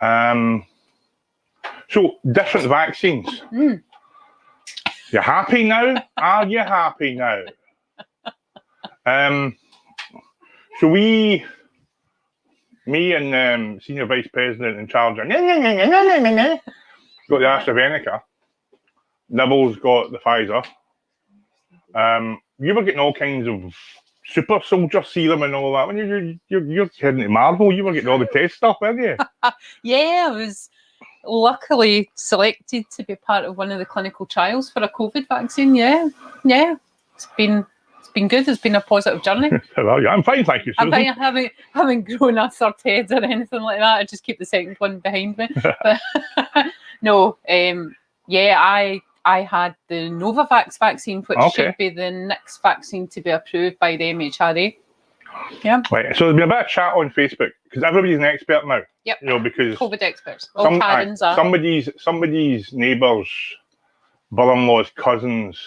them. So different vaccines. You happy now? Are you happy now? So me and Senior Vice President in charge of got the AstraZeneca. Nibbles got the Pfizer. You were getting all kinds of super soldier serum and all that. When you're heading to Marvel, you were getting all the test stuff, weren't you? Yeah, I was luckily selected to be part of one of the clinical trials for a COVID vaccine. Yeah. It's been good. It's been a positive journey. Well, yeah, I'm fine, thank you, Susan. I haven't grown a third head or anything like that. I just keep the second one behind me. But no, I had the Novavax vaccine, which should be the next vaccine to be approved by the MHRA. Yeah. Right. So there's been a bit of chat on Facebook because everybody's an expert now. Yep. You know, because COVID experts. All Karens are. Somebody's neighbours, brother-in-law's cousins,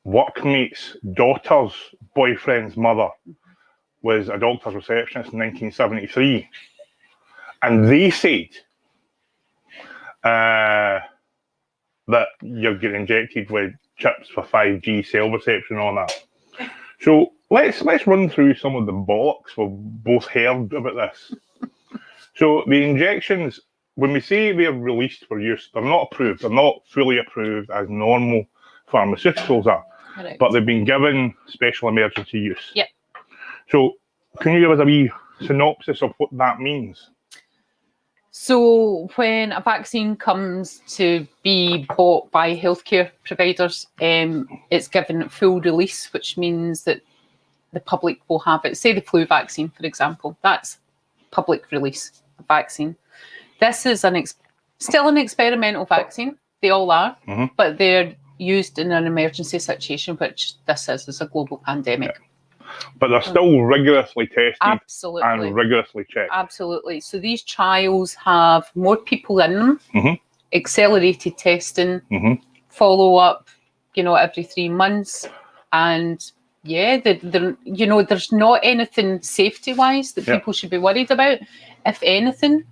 workmates, daughter's boyfriend's mother was a doctor's receptionist in 1973, and they said that you're getting injected with chips for 5G cell reception and all that. So let's run through some of the bollocks we've both heard about this. So the injections, when we say they're released for use, they're not approved. They're not fully approved as normal pharmaceuticals are. Correct. But they've been given special emergency use. Yep. So can you give us a wee synopsis of what that means? So when a vaccine comes to be bought by healthcare providers, it's given full release, which means that the public will have it. Say the flu vaccine, for example, that's public release vaccine. This is still an experimental vaccine. They all are, but they're used in an emergency situation, which this is a global pandemic. Yeah. But they're still rigorously tested Absolutely. and rigorously checked. Absolutely. So these trials have more people in them, accelerated testing, follow up, every 3 months, and yeah, there's not anything safety-wise that Yeah. people should be worried about. If anything,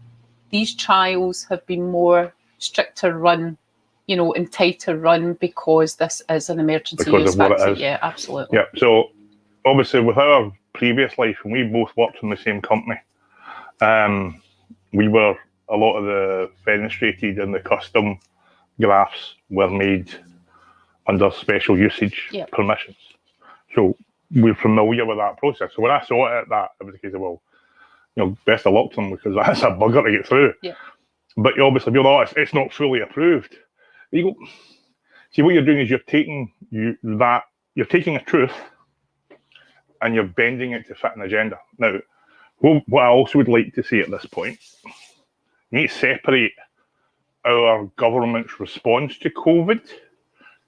these trials have been more stricter run, and tighter run because this is an emergency Because use of what it vaccine. is. Yeah, absolutely. Yeah. So obviously, with our previous life, and we both worked in the same company, we were a lot of the fenestrated and the custom graphs were made under special usage Yeah. permissions. So we're familiar with that process. So when I saw it at that, it was a case of, well, best of luck to them because that's a bugger to get through. Yeah. But you obviously feel, it's not fully approved. You go, see, what you're doing is you're taking a truth and you're bending it to fit an agenda. Now, what I also would like to see at this point, you need to separate our government's response to COVID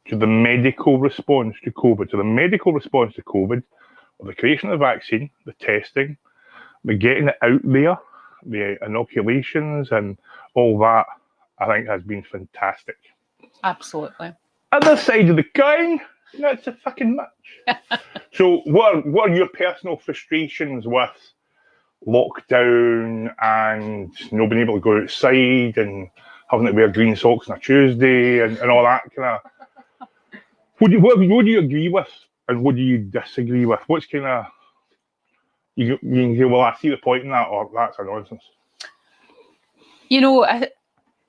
to the medical response to COVID. So the medical response to COVID, or the creation of the vaccine, the testing, the getting it out there, the inoculations and all that, I think has been fantastic. Absolutely. Other side of the coin, not so fucking much. So what are your personal frustrations with lockdown and not being able to go outside and having to wear green socks on a Tuesday and all that kind of... What do you agree with and what do you disagree with? What's kind of... You can say, well, I see the point in that, or that's a nonsense.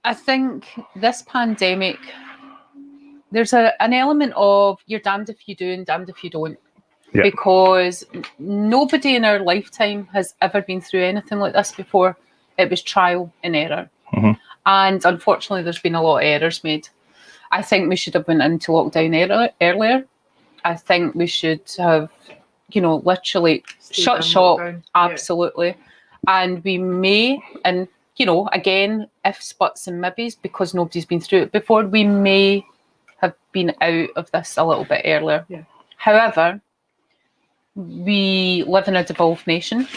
I think this pandemic, there's an element of you're damned if you do and damned if you don't. Yeah. Because nobody in our lifetime has ever been through anything like this before. It was trial and error. Mm-hmm. And unfortunately, there's been a lot of errors made. I think we should have went into lockdown earlier. I think we should have, literally shut shop. Absolutely. Yeah. And we may, and, again, ifs, buts and maybes, because nobody's been through it before, we may have been out of this a little bit earlier. Yeah. However, we live in a devolved nation.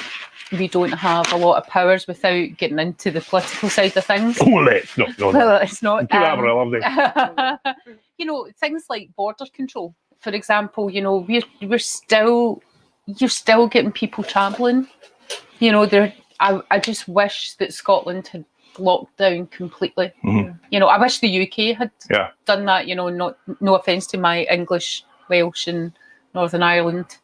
We don't have a lot of powers without getting into the political side of things. Oh, let's not. No, well, it's not. Do that for a lovely. Things like border control, for example. You're still getting people travelling. I just wish that Scotland had locked down completely. Mm-hmm. I wish the UK had done that. No offence to my English, Welsh, and Northern Ireland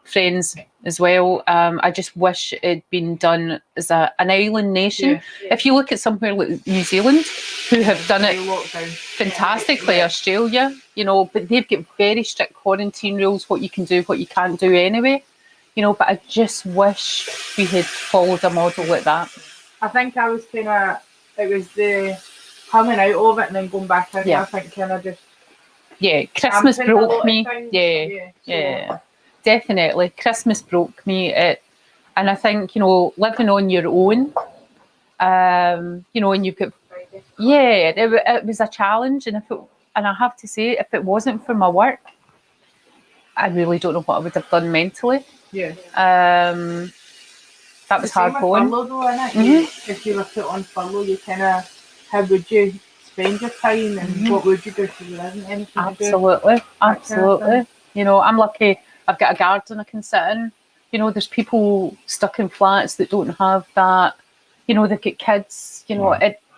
friends as well. I just wish it'd been done as an island nation. Yeah. If you look at somewhere like New Zealand, who have done it fantastically, Australia, but they've got very strict quarantine rules, what you can do, what you can't do anyway. But I just wish we had followed a model like that. I think I was it was the coming out of it and then going back in. Yeah. I think kind of just... Yeah, Christmas broke me. Yeah. Definitely. Christmas broke me. And I think, living on your own, and you've got... Yeah, it was a challenge. And I have to say, if it wasn't for my work, I really don't know what I would have done mentally. Yeah. That was hard going. Furlough though, innit? If you were put on furlough, you how would you spend your time and what would you do if there isn't anything Absolutely. to do? Absolutely. I'm lucky I've got a garden I can sit in. There's people stuck in flats that don't have that. They've got kids.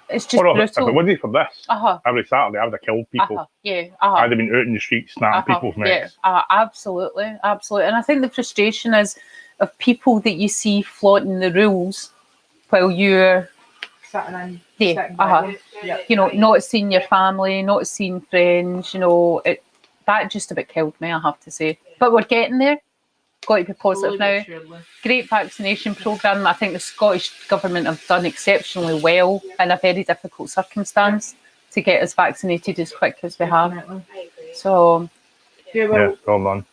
It's just brutal. If it wasn't for this, every Saturday I would have killed people. I'd have been out in the streets snapping people's necks. Absolutely. And I think the frustration is of people that you see flaunting the rules while you're sitting not seeing your family, not seeing friends. That just about killed me, I have to say. But we're getting there. Got to be positive now. Great vaccination programme. I think the Scottish Government have done exceptionally well in a very difficult circumstance to get us vaccinated as quick as we have. So, well done.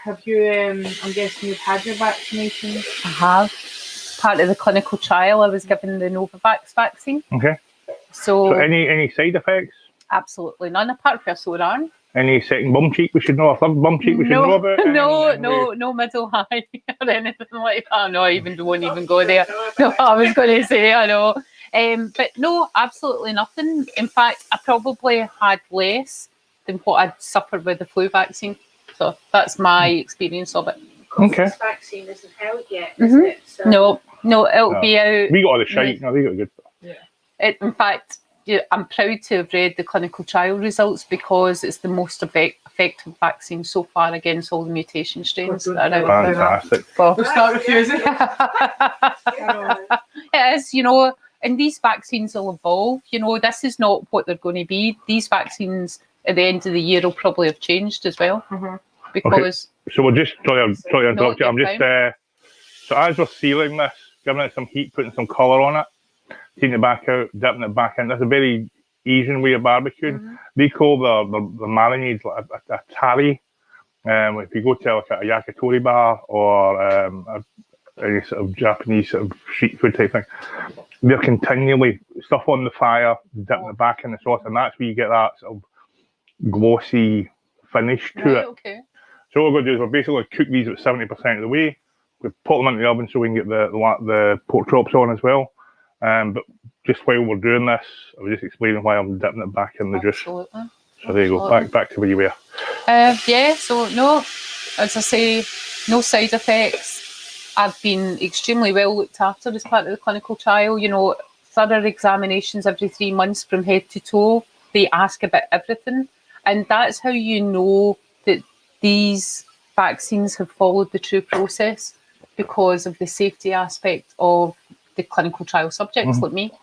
Have you, I'm guessing you've had your vaccinations? I have. Part of the clinical trial, I was given the Novavax vaccine. Okay. So any side effects? Absolutely none, apart from a sore arm. Any second bum cheek we should know? A third bum cheek we should know about? No middle high or anything like that. No, I won't even go there. No, I was going to say, I know. But no, absolutely nothing. In fact, I probably had less than what I'd suffered with the flu vaccine. So that's my experience of it. Of course, Okay. this vaccine isn't out yet, is it? So No, it'll No. be out. We got all the shite. No, they got good. In fact, I'm proud to have read the clinical trial results because it's the most effective vaccine so far against all the mutation strains that are out there. Fantastic. Well, We'll start refusing. it is, you know, and these vaccines will evolve. You know, this is not what they're going to be. These vaccines at the end of the year will probably have changed as well. Because So we'll just try to interrupt you. I'm you're just so as we're sealing this, giving it some heat, putting some colour on it, taking it back out, dipping it back in. That's a very Asian way of barbecuing. They call the marinades like a tari. If you go to like a yakitori bar or any sort of Japanese sort of street food type thing, they're continually stuff on the fire, dipping it back in the sauce, and that's where you get that sort of glossy finish to it. okay. So what we're going to do is we're basically cook these at 70% of the way. We put them into the oven so we can get the pork chops on as well. But just while we're doing this, I was just explaining why I'm dipping it back in the juice. Absolutely. So there you go, back to where you were. Yeah, so no, as I say, no side effects. I've been extremely well looked after as part of the clinical trial. You know, thorough examinations every 3 months from head to toe. They ask about everything. And that's how you know that these vaccines have followed the true process because of the safety aspect of the clinical trial subjects like me.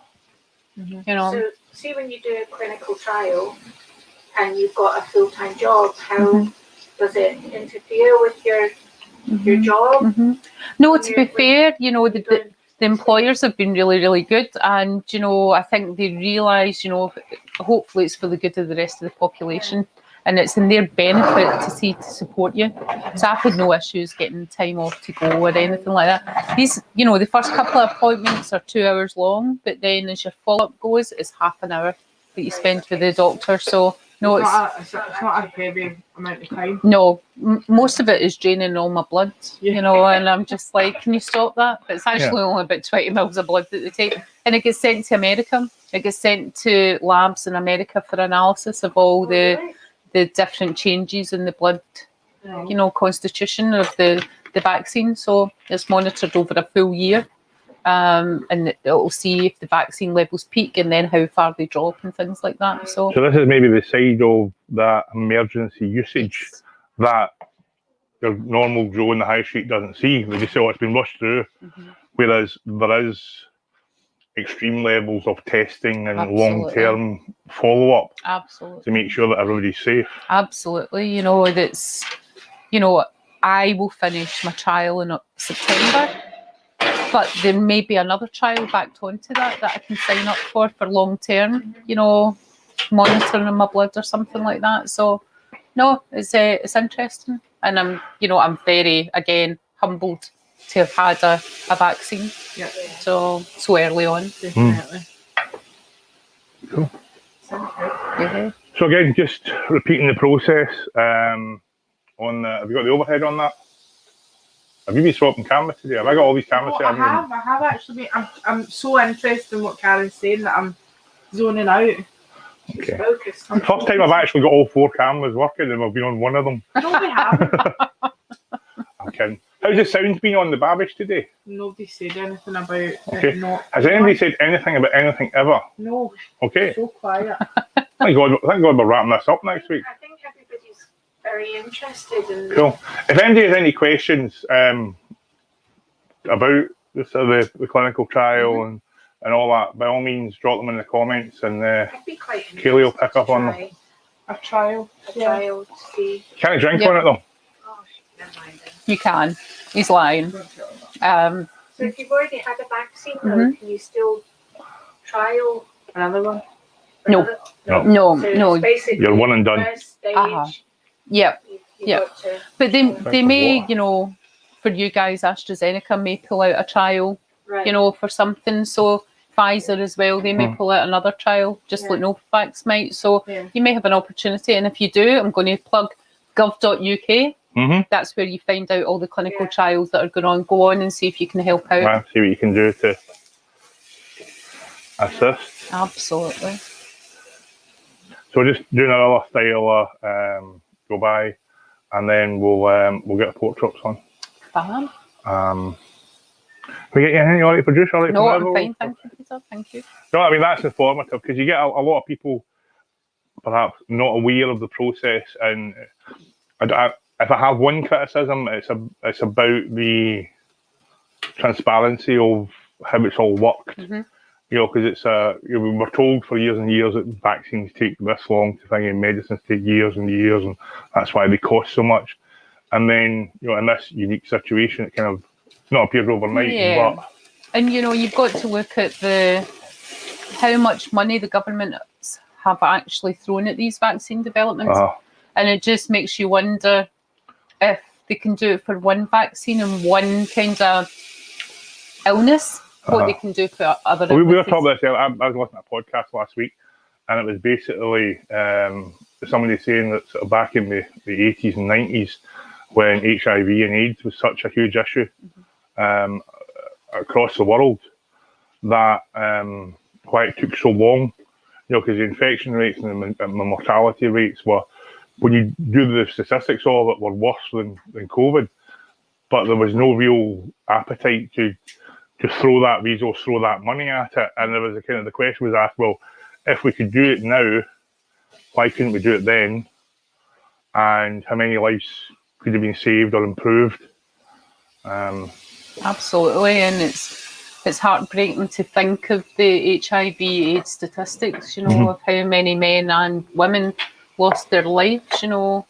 You know. So, see, when you do a clinical trial and you've got a full-time job, how does it interfere with your job? No, to be fair, you know, the employers have been really, really good. And, you know, I think they realise, you know, hopefully it's for the good of the rest of the population. And it's in their benefit to support you. So I've had no issues getting time off to go or anything like that. These, you know, the first couple of appointments are 2 hours long, but then as your follow-up goes, it's half an hour that you spend with the doctor. So no, It's not a heavy amount of time. no, most of it is draining all my blood, you know, and I'm just like, can you stop that? But it's actually only about 20 mils of blood that they take. And it gets sent to America. It gets sent to labs in America for analysis of all the different changes in the blood, you know, constitution of the vaccine. So it's monitored over a full year. And it'll see if the vaccine levels peak and then how far they drop and things like that. So So this is maybe the side of that emergency usage that your normal Joe in the high street doesn't see. They just say, oh, it's been rushed through. Whereas there is extreme levels of testing and long-term follow-up to make sure that everybody's safe. Absolutely. You know, that's, you know, I will finish my trial in September, but there may be another trial backed onto that I can sign up for long-term, you know, monitoring my blood or something like that. So, no, it's interesting. And I'm very, again, humbled to have had a vaccine so early on. Definitely. Cool. Yeah. So again, just repeating the process. Have you got the overhead on that? Have you been swapping cameras today? Have I got all these cameras? I have actually been. I'm so interested in what Karen's saying that I'm zoning out. Okay. Focused. First time I've actually got all 4 cameras working and I've been on one of them. No, we haven't. I'm kidding. How's the sound been on the Babish today? Nobody said anything about Okay. it not. Has anybody said anything about anything ever? No. Okay. So quiet. Thank God we're wrapping this up next week. I think everybody's very interested in. Cool. If anybody has any questions about the clinical trial and all that, by all means, drop them in the comments and I'd be quite Kaylee will pick up on them. A trial. A trial to see. Can't I drink on it though? Oh, never mind then. You can. He's lying. So if you've already had a vaccine, though, can you still trial Another one. No. another? No, So no. it's basically You're one and done. First stage, Yep. you've Yeah. got to, But they may, water. you know, for you guys, AstraZeneca may pull out a trial, right. you know, for something. So Pfizer as well, they may pull out another trial, just like Novavax might. So you may have an opportunity. And if you do, I'm going to plug gov.uk. That's where you find out all the clinical trials that are going on. Go on and see if you can help out. Right, see what you can do to assist. Absolutely. So So we're just doing another style go by, and then we'll get the pork chops on. Fab. We get anything you want to produce? Or No, I'm fine. Thank you, Peter. Thank you. No, I mean that's informative because you get a lot of people perhaps not aware of the process, and if I have one criticism, it's about the transparency of how it's all worked. Mm-hmm. You know, because it's we were told for years and years that vaccines take this long to thing, and medicines take years and years, and that's why they cost so much. And then, you know, in this unique situation, it kind of not appeared overnight. Yeah. But And you know, you've got to look at how much money the governments have actually thrown at these vaccine developments, and it just makes you wonder if they can do it for one vaccine and one kind of illness, what they can do for other. We were talking about this. I was listening to a podcast last week, and it was basically somebody saying that sort of back in the 80s and 90s, when HIV and AIDS was such a huge issue across the world, that why it took so long, you know, because the infection rates and the mortality rates were, when you do the statistics of it, were worse than COVID, but there was no real appetite to throw that resource, throw that money at it. And there was the question was asked, well, if we could do it now, why couldn't we do it then? And how many lives could have been saved or improved? Absolutely, and it's heartbreaking to think of the HIV/AIDS statistics, you know, of how many men and women lost their lives, you know.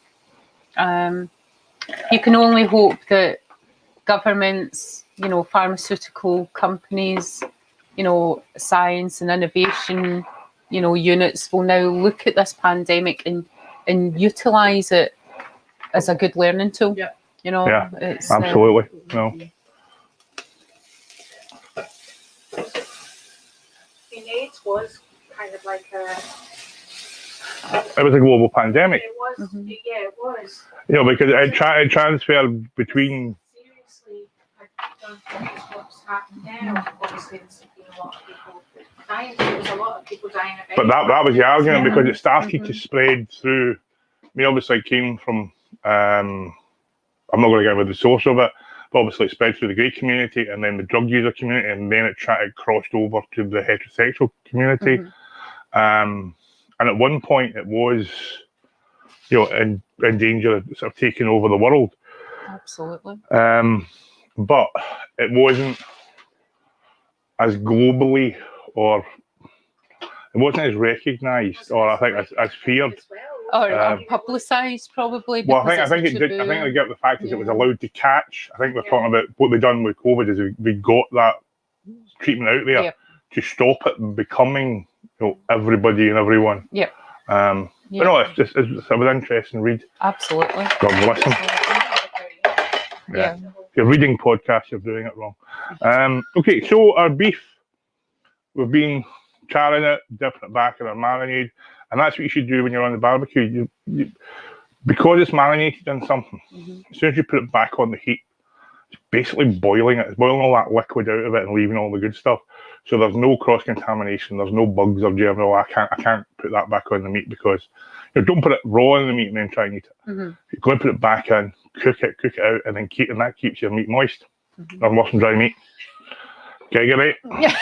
You can only hope that governments, you know, pharmaceutical companies, you know, science and innovation, you know, units will now look at this pandemic and utilise it as a good learning tool. Yeah. You know, Yeah, it's absolutely. No. AIDS was kind of like It was a global pandemic. it was, yeah, it was. You know, because it transferred between. Seriously, I don't think it's what's happened now. Obviously, there's been a lot of people dying. There was a lot of people dying of But AIDS. that was the argument, because it started to spread through. I mean, obviously, it came from. I'm not going to get into the source of it, but obviously, it spread through the gay community and then the drug user community, and then it crossed over to the heterosexual community. And at one point, it was, you know, in danger of sort of taking over the world. absolutely. But it wasn't as globally, or it wasn't as recognised, or I think as feared. As well. Or publicised, probably. Well, I because think it's it a did. I think taboo. they get the fact is it was allowed to catch. I think we're talking about what they've done with COVID is we got that treatment out there to stop it becoming, you know, everybody and everyone. Yeah. But no, it was interesting read. Absolutely. God listen. Yeah. If you're reading podcasts, you're doing it wrong. Okay, so our beef, we've been charring it, dipping it back in our marinade, and that's what you should do when you're on the barbecue. You, because it's marinated in something, as soon as you put it back on the heat, it's basically boiling it. It's boiling all that liquid out of it and leaving all the good stuff. So there's no cross-contamination, there's no bugs or germs. I can't put that back on the meat, because, you know, don't put it raw in the meat and then try and eat it. If you're going to put it back in, cook it out, and then and that keeps your meat moist. Or worse than dry meat. Okay, get it? Yeah.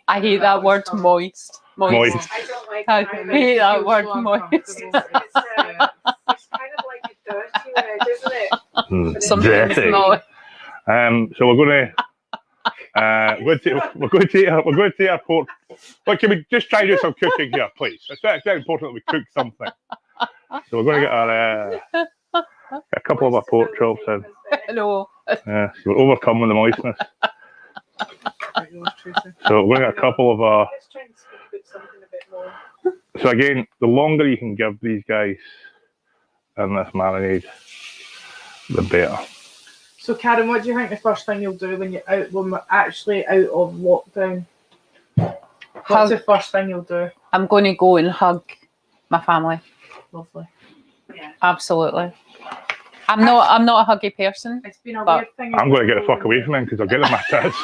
I hate that word, moist. Moist. I don't like I it. hate that Feels word, so moist. uncomfortable. It's kind of like a dirty word, isn't it? Something's Dirty. not. So we're going to take our pork. But can we just try to do some cooking here, please? It's very important that we cook something. So we're going to get a couple of our pork chops in. No. So we're overcoming the moistness. So we're going to get a couple of our. Let's try and speak about something a bit more. So again, the longer you can give these guys in this marinade, the better. So, Karin, what do you think the first thing you'll do when we're actually out of lockdown? What's the first thing you'll do? I'm going to go and hug my family. Lovely. Yeah. Absolutely. I'm not a huggy person. It's been a But weird thing. I'm going to get the fuck away from them because I'll get them my tits.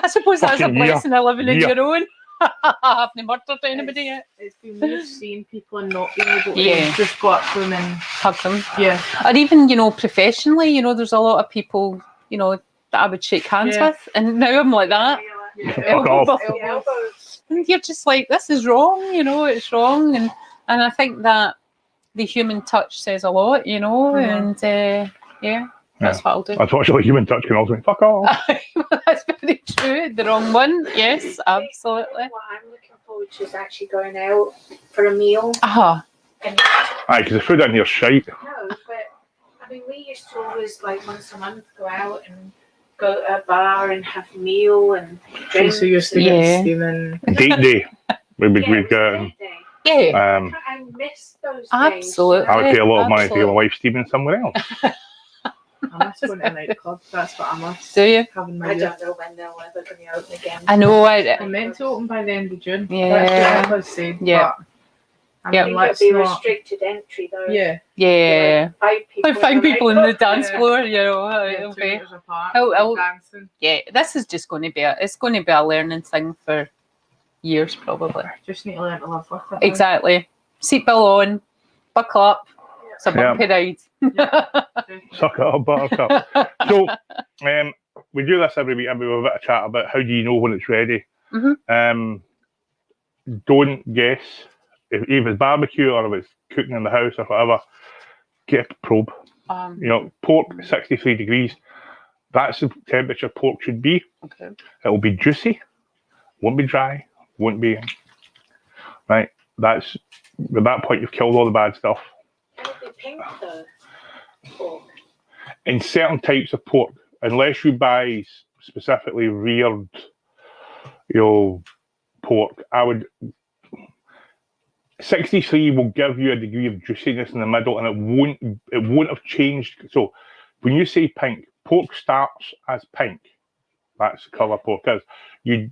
I suppose that's a Fucking year. blessing of living on Year. your own. I haven't murdered anybody yet. It's been weird seeing people and not being able to Yeah. just go up to them and Hug them. yeah. Or even, professionally, there's a lot of people, that I would shake hands Yeah. with. And now I'm like that. Fuck off. Elbows. And you're just like, this is wrong, it's wrong. And I think that the human touch says a lot, and that's what I'll do. Unfortunately, human touch can also mean fuck off. That's very true. The wrong one. Yes, absolutely. What I'm looking forward to is actually going out for a meal. And Aye, because the food in here's shite. no, but I mean, we used to always like once a month go out and go to a bar and have a meal and drink. So used to Yeah. get steaming. Date day. We'd Yeah, go out and Yeah, I miss those days. Absolutely. I would pay a lot of money to get my Absolutely. wife steaming somewhere else. I miss going to a nightclub. That's what I miss. do you? Having my I youth. don't know when they'll ever be open again. I know. We're meant to open by the end of June. Yeah. That's what I was saying. Yeah. But, I Yeah. I mean, think let's it'll be not. restricted entry though. Yeah. Yeah. Like 5 people in the nightclub. dance Yeah. floor, Yeah, it'll 2 be. meters apart. I'll- Dancing. Yeah, this is just going to be it's going to be a learning thing for years probably. Just need to learn to live with it. Exactly. Seatbelt on, buckle up. It's a Yeah. bumpy ride. Suck it up, buttercup. So, we do this every week and we have a bit of chat about how do you know when it's ready. Mhm. Don't guess if it's barbecue or if it's cooking in the house or whatever. Get a probe. Pork 63 degrees. That's the temperature pork should be. Okay. It'll be juicy, won't be dry, won't be right. That's at that point you've killed all the bad stuff. Can it be pink though? Pork. In certain types of pork, unless you buy specifically reared, pork, I would 63 will give you a degree of juiciness in the middle, and it won't have changed. So when you say pink, pork starts as pink. That's the colour pork is. You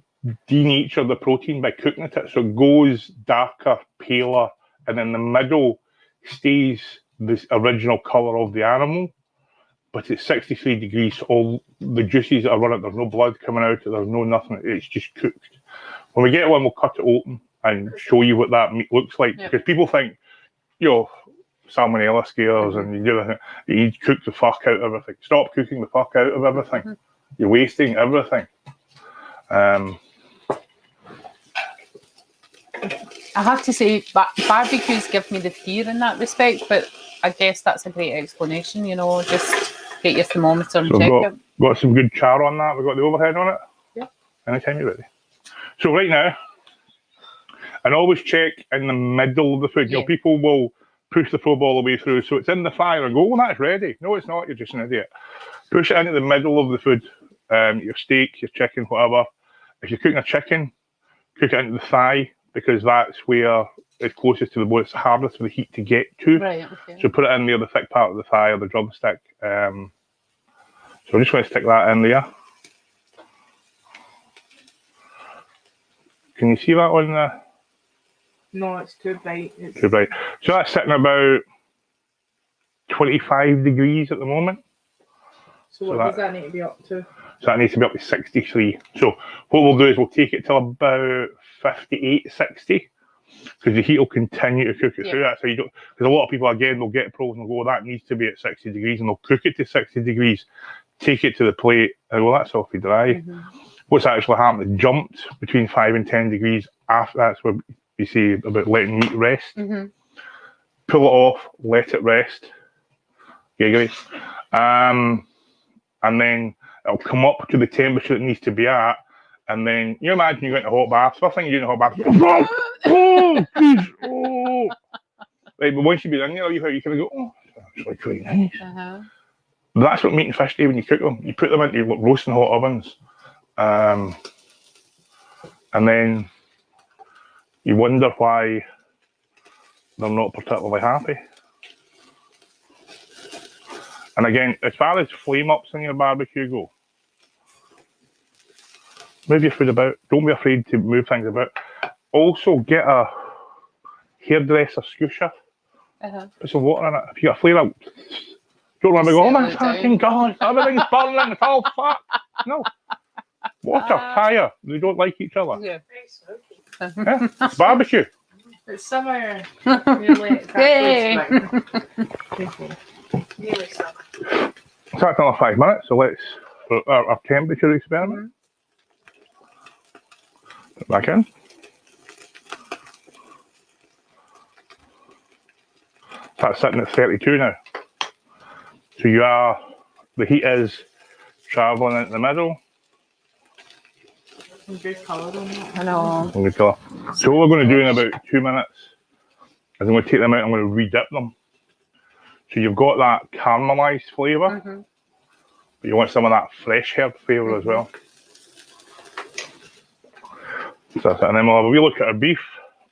denature the protein by cooking it, so it goes darker, paler, and in the middle stays this original colour of the animal. But it's 63 degrees, so all the juices that are running, there's no blood coming out, there's no nothing, it's just cooked. When we get one, we'll cut it open and show you what that meat looks like. Yep. Because people think, salmonella scares and you do everything, you cook the fuck out of everything. Stop cooking the fuck out of everything. You're wasting everything. I have to say, barbecues give me the fear in that respect, but I guess that's a great explanation, just get your thermometer and So check we've it. got some good char on that. We've got the overhead on it. Yeah. Anytime you're ready. So right now, and always check in the middle of the food. Yeah. People will push the probe all the way through, so it's in the fire and go, "Oh, that's ready." No, it's not. You're just an idiot. Push it into the middle of the food. Your steak, your chicken, whatever. If you're cooking a chicken, cook it into the thigh because that's where it's closest to the bone. It's the hardest for the heat to get to. Right, okay. So put it in there, the thick part of the thigh or the drumstick. So I'm just going to stick that in there. Can you see that on the? No, it's too bright. Too bright. So that's sitting about 25 degrees at the moment. So what does that need to be up to? So that needs to be up to 63. So what we'll do is we'll take it till about 58, 60. Because the heat will continue to cook it through. That's how you don't. Because a lot of people again will get probes and go, "That needs to be at 60 degrees," and they'll cook it to 60 degrees, take it to the plate, and go, "That's awfully dry." What's actually happened? It jumped between 5 and 10 degrees after. That's where you see about letting meat rest. Pull it off, let it rest. Giggly. And then it'll come up to the temperature it needs to be at. And then you imagine you go into a hot bath. First thing you do in a hot bath, oh, geez, oh. Right, but once you've been in there, you kind of go, "Oh, that's actually quite nice." But that's what meat and fish do when you cook them. You put them into roasting hot ovens, and then you wonder why they're not particularly happy. And again, as far as flame ups in your barbecue go, move your food about. Don't be afraid to move things about. Also, get a hairdresser scoosher. Put some water in it. If you got a flare up, don't remember go, "Oh my fucking God, everything's burning, it's all fuck." No. Water, fire. They don't like each other. Yeah. Very smoky. Yeah, it's barbecue. It's summer. Nearly. Yay. Nearly summer. So that's another 5 minutes, so let's, our temperature experiment. Put it back in. So that's sitting at 32 now. So the heat is travelling into the middle. Some good colour on that. I know. Good colour. So what we're going to do in about 2 minutes is I'm going to take them out and I'm going to re-dip them. So you've got that caramelised flavour, but you want some of that fresh herb flavour as well. So that's it. And then we'll have a wee look at our beef,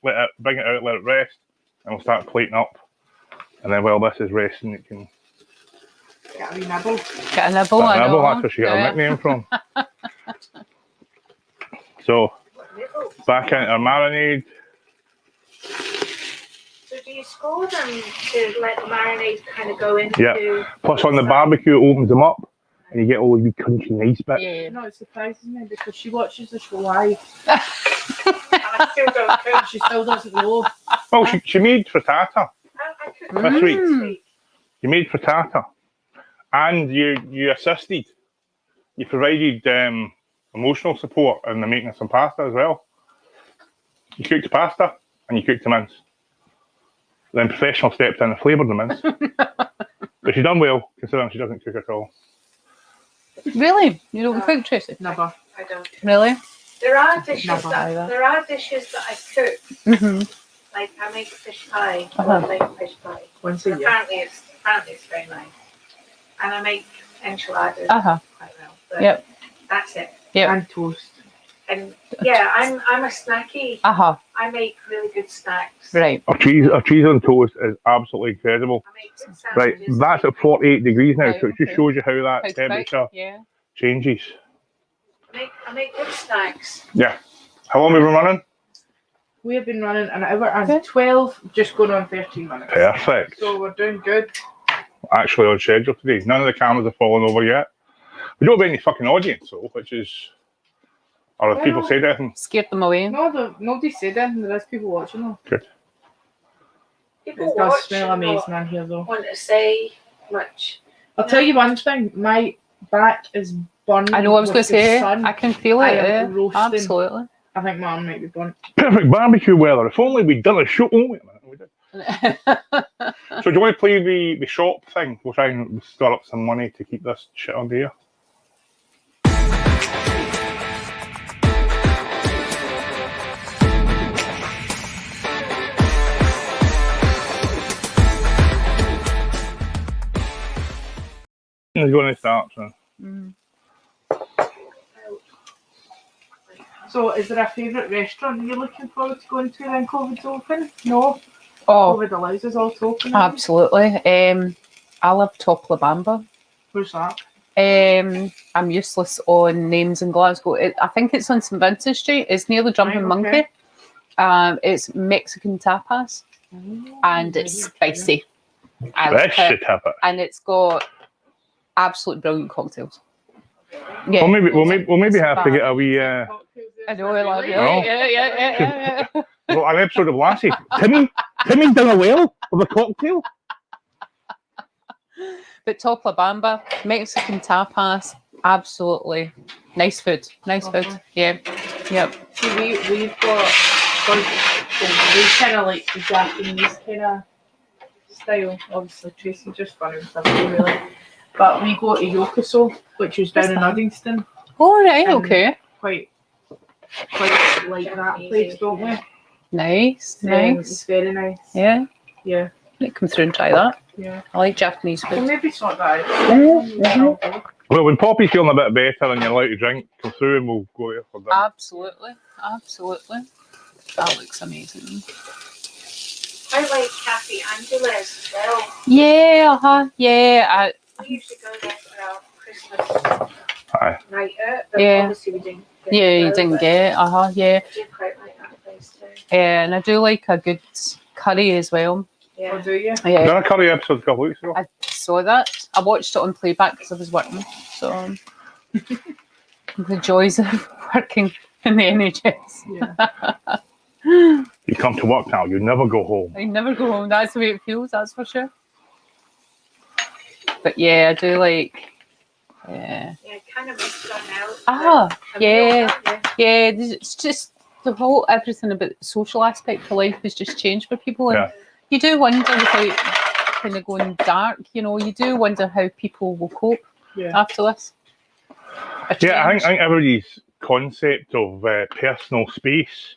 bring it out, let it rest, and we'll start plating up. And then while this is resting, you can Get a wee nibble. Get a nibble, I nibble. know. That's where she got her nickname from. So back into our marinade. So do you score them to let the marinade kind of go into? Yeah. Plus on the barbecue, it opens them up, and you get all the wee crunchy nice bits. Yeah. No, it surprises me because she watches the show live. I still don't cook. She still doesn't know. Well, she made frittata I cook this week. this week. You made frittata, and you assisted. You provided emotional support in the making of some pasta as well. You cooked pasta and you cooked the mince. Then professional stepped in and flavoured the mince. But she done well, considering she doesn't cook at all. Really? You don't cook, Tracy? Never. I don't. Really? There are dishes Never either. there are dishes that I cook. Mm-hmm. Like I make fish pie. I Uh-huh. love making fish pie. Once a And year. apparently it's very nice. And I make enchiladas Uh-huh. quite well. But Yep. that's it. Yep. And toast. And yeah, I'm a snacky. Uh-huh. I make really good snacks. Right. Our cheese on toast is absolutely incredible. I make good Right, sandwiches. that's at 48 degrees now, Right, so it just okay. shows you how that How's temperature it? Yeah. changes. I make good snacks. Yeah. How long have we been running? We have been running an hour and 12, just going on 13 minutes. Perfect. So we're doing good. Actually on schedule today. None of the cameras have fallen over yet. We don't have any fucking audience though, which is... Or have people said anything? Scared them away. No, nobody said anything. There is people watching though. Good. People It does watch smell and not amazing in here though. want to say much. I'll tell you one thing. My back is burning. I know, I was going with to the say, sun. I can feel I it. am roasting. Absolutely. I think my arm might be burnt. Perfect barbecue weather. If only we'd done a show. Oh, wait a minute. We did. So do you want to play the shop thing? We'll try and stir up some money to keep this shit on the air. It's going to start. So. So, is there a favourite restaurant you're looking forward to going to when COVID's open? No? Oh, COVID allows us all to open. absolutely. I love Top La Bamba. Where's that? I'm useless on names in Glasgow. I think it's on St Vincent Street. It's near the Jumping Right, okay. Monkey. It's Mexican tapas and it's spicy. I That like shit it. happened. And it's got absolutely brilliant cocktails. Yeah. We'll maybe have to get a wee... I know, I love it. Oh. Yeah. well, an episode of Lassie. Timmy done a well with a cocktail. But Top La Bamba, Mexican tapas, absolutely nice food. Nice food. Yeah. Yep. See, we've got, we kind of like the Japanese kind of style. Obviously, Tracy just funny with everything really. But we go to Yokoso, which is down in Uddingston. All right. Um, Okay. Quite like that place, don't we? Nice. It's Nice. very nice. Yeah. Yeah, Let come through and try that. yeah. I like Japanese So food. maybe sort that out. Well, when Poppy's feeling a bit better and you're allowed to drink, come through and we'll go there for dinner. Absolutely. That looks amazing. I like Cafe Angela's as well. Yeah. Yeah. We used to go there for our Christmas Aye. night out, but Yeah. obviously we didn't get Yeah. to You go, didn't but get. Yeah. I do quite like that place too. And I do like a good curry as well. Or Yeah. do you? Done Yeah. a curry episode a couple of weeks ago. I saw that. I watched it on playback because I was working. So the joys of working in the NHS. Yeah. You come to work now, you never go home. I never go home. That's the way it feels, that's for sure. But yeah, I do like. Yeah. Yeah, kind of missed that out. Ah, Have you yeah. not done it? Yeah, it's just the whole everything about the social aspect of life has just changed for people, and Yeah. you do wonder, without kind of going dark, you know, you do wonder how people will cope after this. Yeah, I think everybody's concept of personal space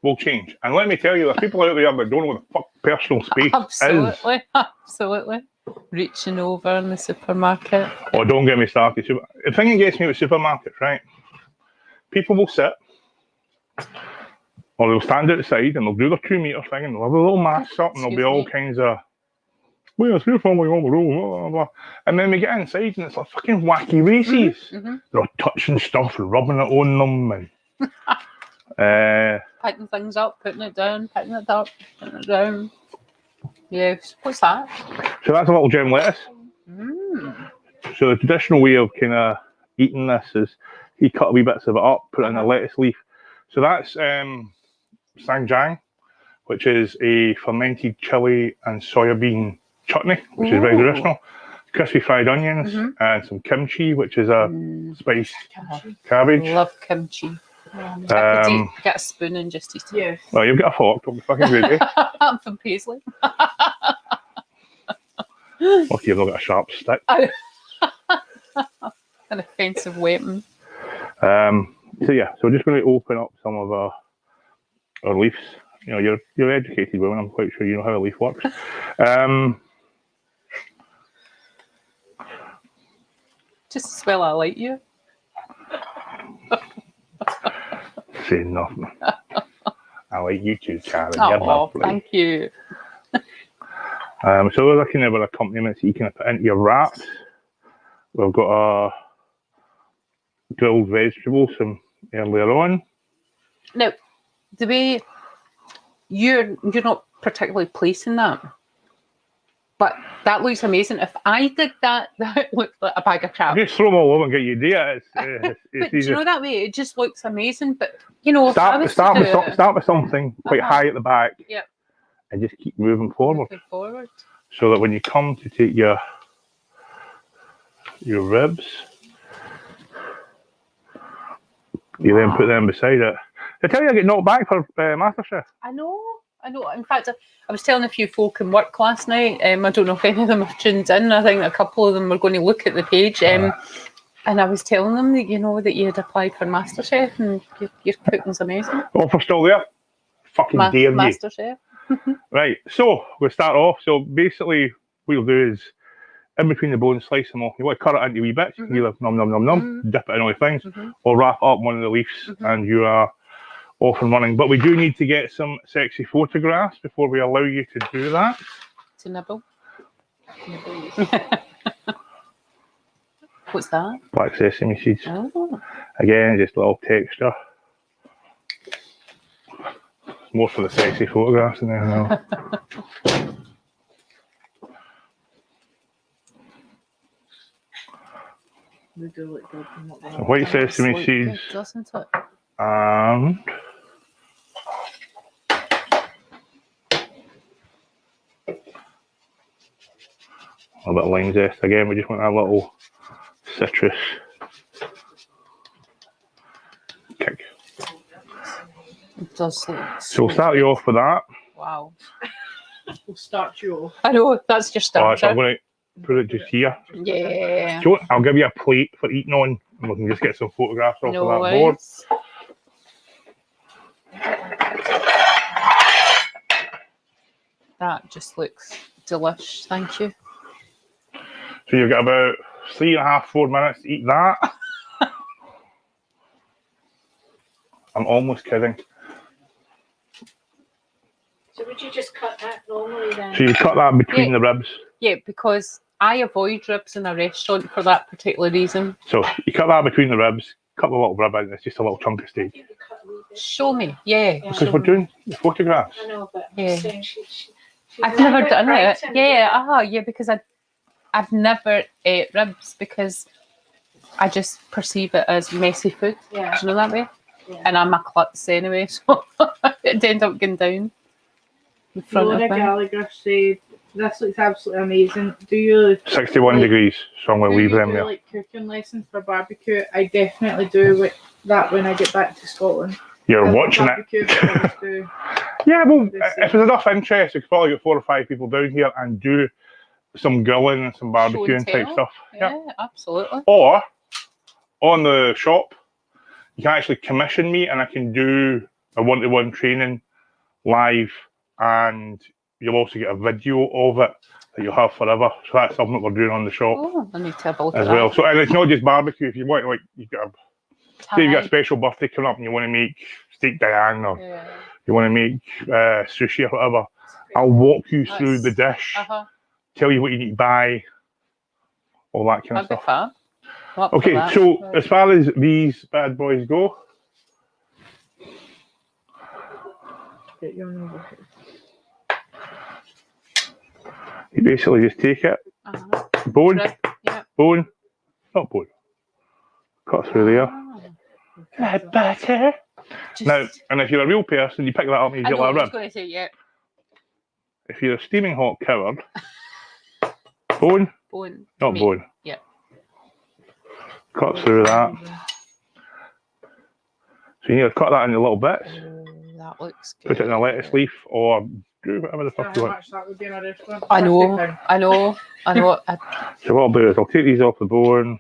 will change. And let me tell you, there's people out there that don't know what the fuck personal space is. Absolutely, absolutely. Reaching over in the supermarket. Oh, don't get me started. The thing that gets me with supermarkets, right? People will sit, or they'll stand outside and they'll do their 2 metre thing and they'll have a little mask up and there'll be all kinds of, well, it's your family on the road, blah, blah, blah. And then we get inside and it's like fucking wacky races. They're all touching stuff and rubbing it on them and Picking things up, putting it down, picking it up, putting it down. Yeah, what's that? so that's a little gem lettuce. So the traditional way of kind of eating this is you cut wee bits of it up, put it in a lettuce leaf. So that's sanjang, which is a fermented chili and soybean chutney, which is very traditional. Crispy fried onions and some kimchi, which is a spiced cabbage. Love kimchi. I could get a spoon and just eat it. Yeah. Well, you've got a fork, don't be fucking greedy. I'm from Paisley. Lucky you've not got a sharp stick. An offensive weapon. So yeah, so we're just going to open up some of our leaves. You know, you're educated women. I'm quite sure you know how a leaf works. Just as well I like you. Say nothing. I like you too, Karen. You're Oh, lovely. thank you. So we're looking at our accompaniments that you can put into your wraps. We've got our grilled vegetables from earlier on. Now, the way you're not particularly placing that, but that looks amazing. If I did that, that looked like a bag of crap. Just throw them all over and get your idea. It's But do easy. you know that way? It just looks amazing. But you know, if I was Start to do it, start with something quite high at the back. Yep. And just keep moving forward. Moving forward. So that when you come to take your ribs, you then put them beside it. I tell you, I get knocked back for MasterChef. I know. In fact, I was telling a few folk in work last night. I don't know if any of them have tuned in. I think a couple of them were going to look at the page. And I was telling them that, you know, that you had applied for MasterChef and your cooking's amazing. Offer still there. Fucking dare you. MasterChef. Right, so we'll start off. So basically, what you'll do is, in between the bones, slice them off. You want to cut it into wee bits. You can either dip it in all things, or wrap up one of the leaves, and you are off and running. But we do need to get some sexy photographs before we allow you to do that. To nibble. What's that? Black sesame seeds. Oh. Again, just a little texture. More for the sexy photographs than anything else. So white sesame seeds Good, doesn't it? and a bit of lime zest. Again, we just want a little citrus kick. It does look So we'll start you off with that. wow. We'll start you off. I know, that's your Oh, so I'm starter. going to put it just here. Yeah. So I'll give you a plate for eating on, and we can just get some photographs off No of that board. worries. That just looks delish, thank you. So you've got about 3.5, 4 minutes to eat that. I'm almost kidding. So would you just cut that normally then? So you cut that between the ribs. Yeah, because I avoid ribs in a restaurant for that particular reason. So you cut that between the ribs, cut the little rib in, it's just a little chunk of steak. You cut a wee bit. Show me, yeah. Yeah. Because we're doing the photographs. I know, but Yeah. I'm saying she's I've a little never bit done it. frightened. Yeah, because I've never ate ribs because I just perceive it as messy food. Yeah. Do you know that way? and I'm a klutz anyway, so it ended up going down in front Laura of me. Gallagher said, "This looks absolutely amazing. Do you 61 like, degrees, so I'm going do to leave you them do there. like cooking lessons for barbecue? I definitely do that when I get back to Scotland. You're I love watching it. barbecue, but I always do. Yeah, well, the same. if there's enough interest, we could probably get 4 or 5 people down here and do some grilling and some barbecuing type tell. stuff. Yeah, absolutely. Or on the shop, you can actually commission me and I can do a one-to-one training live, and you'll also get a video of it that you'll have forever. So that's something that we're doing on the shop Oh, I need to have a look as at well. that. So, and it's not just barbecue. If you want, like, you've got say you've got a Thai. special birthday coming up and you want to make steak Diane, or Yeah. you want to make sushi or whatever, I'll walk you through the dish, tell you what you need to buy, all that kind of That'd be stuff. fab. I'm up for Okay, that. so as far as these bad boys go, Get your number. you basically just take it, Uh-huh. bone, Right, yeah. bone, not bone, cut through there. Butter. Just, Now, and if you're a real person, you pick that up and you I get know, I like a was rib. going to say, yeah, If you're a steaming hot coward, bone, bone. not meat. bone. Yeah. Cut through that. So you need to cut that into little bits, That looks good. put it in a lettuce leaf, or do whatever the How fuck you want. much that would be in a restaurant? I know, £50. I know, I know. So what I'll do is I'll take these off the bone.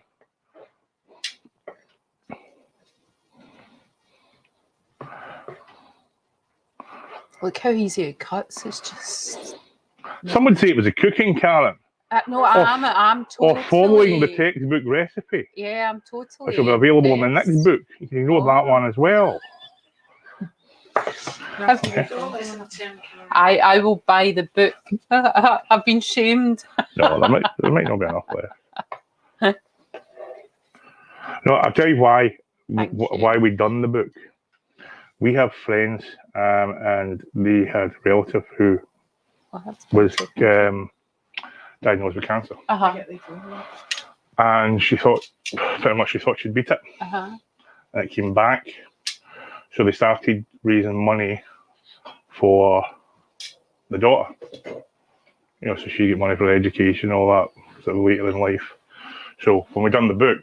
Look how easy it cuts. It's just. Some would say it was a cooking, Karen, No, I'm totally. or following the textbook recipe, Yeah, I'm totally. which will be available in the next Yes. book. You can know that one as well. That's Okay. Don't listen to him, Karen. I will buy the book. I've been shamed. No, there might not be enough left. No, I'll tell you why. Thank you. Why we done the book. We have friends, and they had a relative who Well, that's was good. diagnosed with cancer, Uh-huh. and she thought pretty much she'd beat it, Uh-huh. and it came back. So they started raising money for the daughter. You know, so she get money for her education, all that sort of later in life. So when we done the book,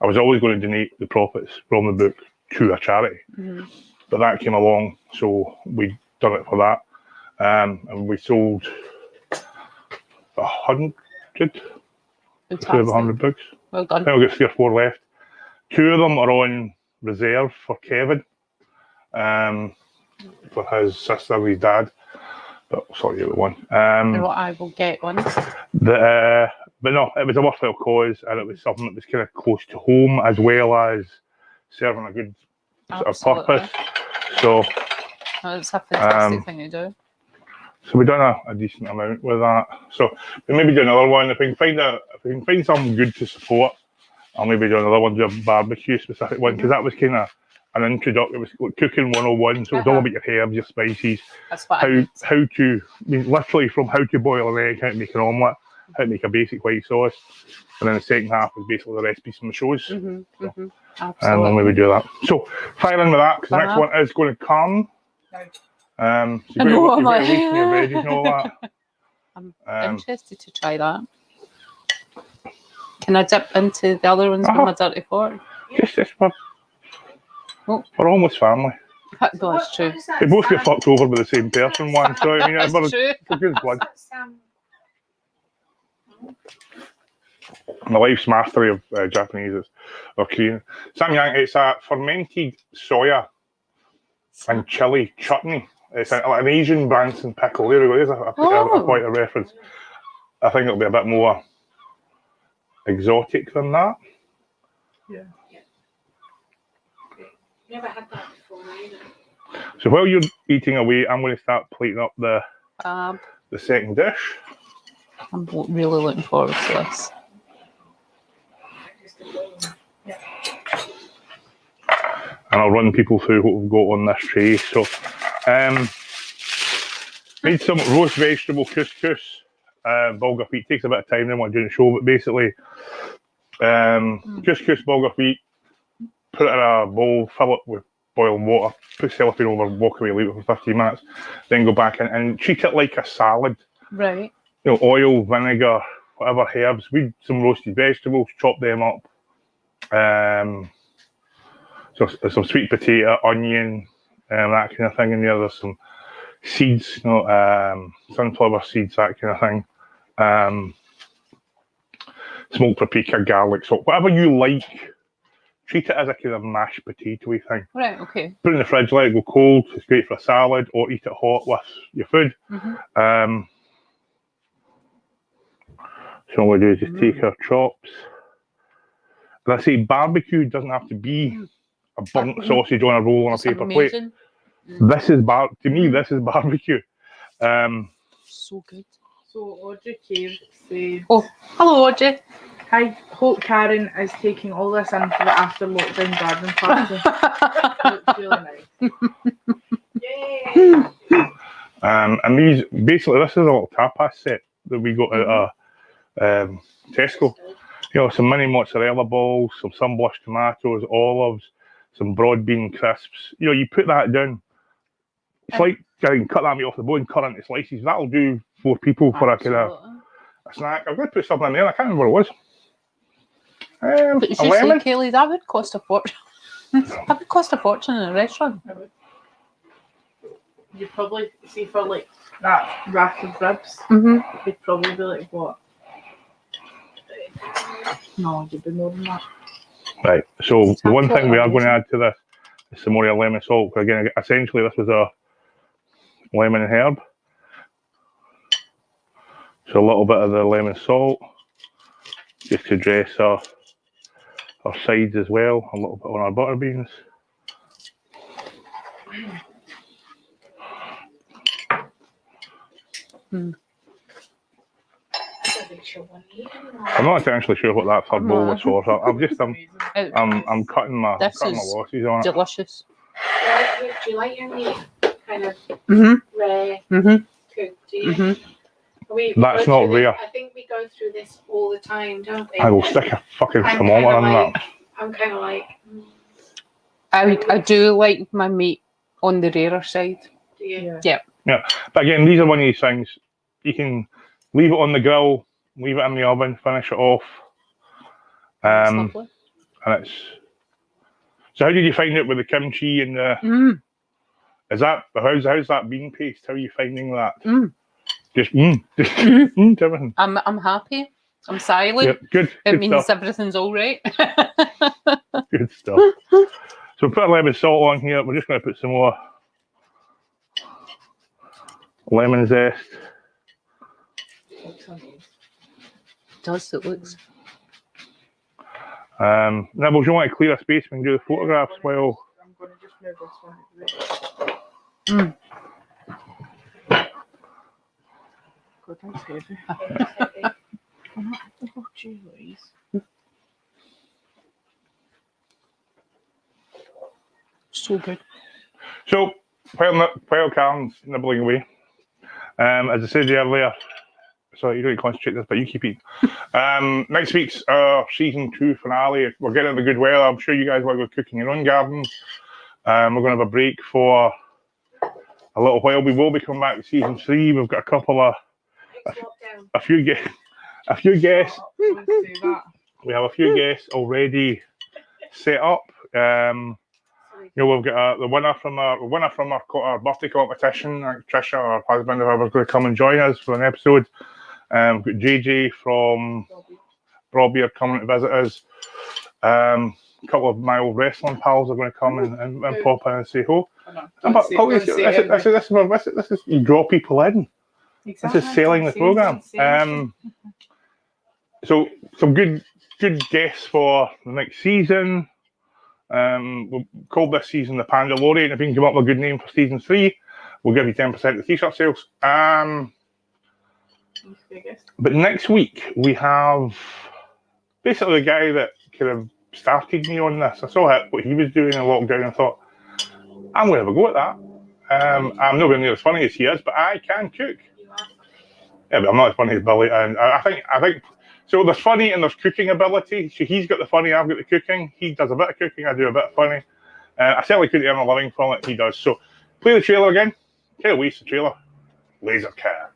I was always going to donate the profits from the book to a charity. Mm-hmm. But that came along, so we done it for that. And we sold 100, over 100 books. Well I done. think I've got 3 or 4 left. 2 of them are on reserve for Kevin, for his sister and his dad. But sorry, out one. Well, I will get one. But no, it was a worthwhile cause, and it was something that was kind of close to home as well as serving a good sort of Absolutely. purpose. So It's a fantastic thing to do. So we've done a decent amount with that. So we maybe do another one. If we can find something good to support, I'll maybe do another one, do a barbecue specific one, because that was kind of an introduction. It was like cooking 101, so it's all about your herbs, your spices, That's what how to, I mean, literally from how to boil an egg, how to make an omelette, how to make a basic white sauce, and then the second half is basically the recipes from the shows. And we'll Absolutely. maybe do that. So fire in with that, because the next one is going to come. So I know, you've got I'm to wait in your veggies and all that. I'm interested to try that. Can I dip into the other ones with my dirty fork? Just we're almost family. No, that's true. We both get fucked over by the same person once, so I mean, That's we're true. good blood. That's, My wife's mastery of Japanese or Korean. Samyang, it's a fermented soya and chili chutney. It's an Asian Branson pickle. There we go. There's a point of reference. I think it'll be a bit more exotic than that. Yeah. never had that before either. So while you're eating away, I'm going to start plating up the I'm second dish. really looking forward to this. And I'll run people through what we've got on this tray. So, made some roast vegetable couscous, bulgur wheat. Takes a bit of time then when I'm doing the show, but basically, couscous, bulgur wheat, put it in a bowl, fill it with boiling water, put cellophane over, walk away, leave it for 15 minutes, then go back in and treat it like a salad. Right. You know, oil, vinegar, whatever herbs. We some roasted vegetables, chop them up. So some sweet potato, onion, that kind of thing in there. There's some seeds, you know, sunflower seeds, that kind of thing. Smoked paprika, garlic, salt, whatever you like. Treat it as a kind of mashed potato-y thing. Right. Okay. Put it in the fridge, let it go cold. It's great for a salad, or eat it hot with your food. So what we do is just take our chops. And I say barbecue doesn't have to be a burnt sausage on a roll on a paper plate. Amazing. This is to me, this is barbecue. So good. So Audrey came saying, Oh, hello, Audrey. "Hi, hope Karen is taking all this in for the after lockdown garden party." Looks really nice. Yay! And these, basically, this is a little tapas set that we got out of Tesco. You know, some mini mozzarella balls, some sunblush tomatoes, olives, some broad bean crisps. You know, you put that down. It's like you can cut that meat off the bone, cut it into slices. That'll do 4 people for a kind of a snack. I'm going to put something in there. I can't remember what it was. But A seriously, lemon. Kaylee, that would cost a fortune. That would cost a fortune in a restaurant. You'd probably see for like that rack of ribs. You'd probably be like, what? No, you'd be more than that. Right. So the one thing we are going to amazing. add to this is some more lemon salt. Again, essentially this was a lemon and herb. So a little bit of the lemon salt, just to dress our sides as well. A little bit on our butter beans. I'm not actually sure what that third bowl was for. So I'm cutting my losses on it. Delicious. Do you like your meat kind of rare cooked? Do you? That's not rare. I think we go through this all the time, don't we? I will stick a fucking I'm thermometer in kinda that. I'm kind of like, I do like my meat on the rarer side. do you? Yeah. Yeah, but again, these are one of these things. You can leave it on the grill, leave it in the oven, finish it off. That's lovely. And it's. So how did you find it with the kimchi and the? Is that how's that bean paste? How are you finding that? Just to everything. I'm happy. I'm silent. Yep, good. It Good means stuff. everything's all right. Good stuff. So we put a lemon salt on here. We're just going to put some more lemon zest. Does it looks? Nibbles, you want to clear a space when you do the photographs? Well, I'm going to just move this one. God, that's heavy. Oh, gee Louise. So good. so while Karen's nibbling away, as I said earlier, sorry, you don't need to concentrate this, but you keep eating. Next week's season 2 finale. We're getting the good weather. I'm sure you guys want to go cooking your own gardens. We're going to have a break for a little while. We will be coming back to season 3. We've got a couple of a few guests. We have a few guests already set up. You know, we've got the winner from our birthday competition. Trisha, our husband, whoever's going to come and join us for an episode. We've got JJ from Robbie are coming to visit us. A couple of my old wrestling pals are going to come and pop in and say hello. This is you draw people in. Exactly. This is selling the program. So some good guests for the next season. We'll call this season the Panda Laureate. If you can come up with a good name for season 3, we'll give you 10% of the t-shirt sales. But next week we have basically the guy that kind of started me on this. I saw what he was doing in lockdown and thought, I'm going to have a go at that. I'm nowhere near as funny as he is, but I can cook. Yeah, but I'm not as funny as Billy. And I think So there's funny and there's cooking ability. So he's got the funny, I've got the cooking. He does a bit of cooking, I do a bit of funny. I certainly couldn't earn a living from it, he does. So play the trailer again. Can't waste the trailer. Laser Cat.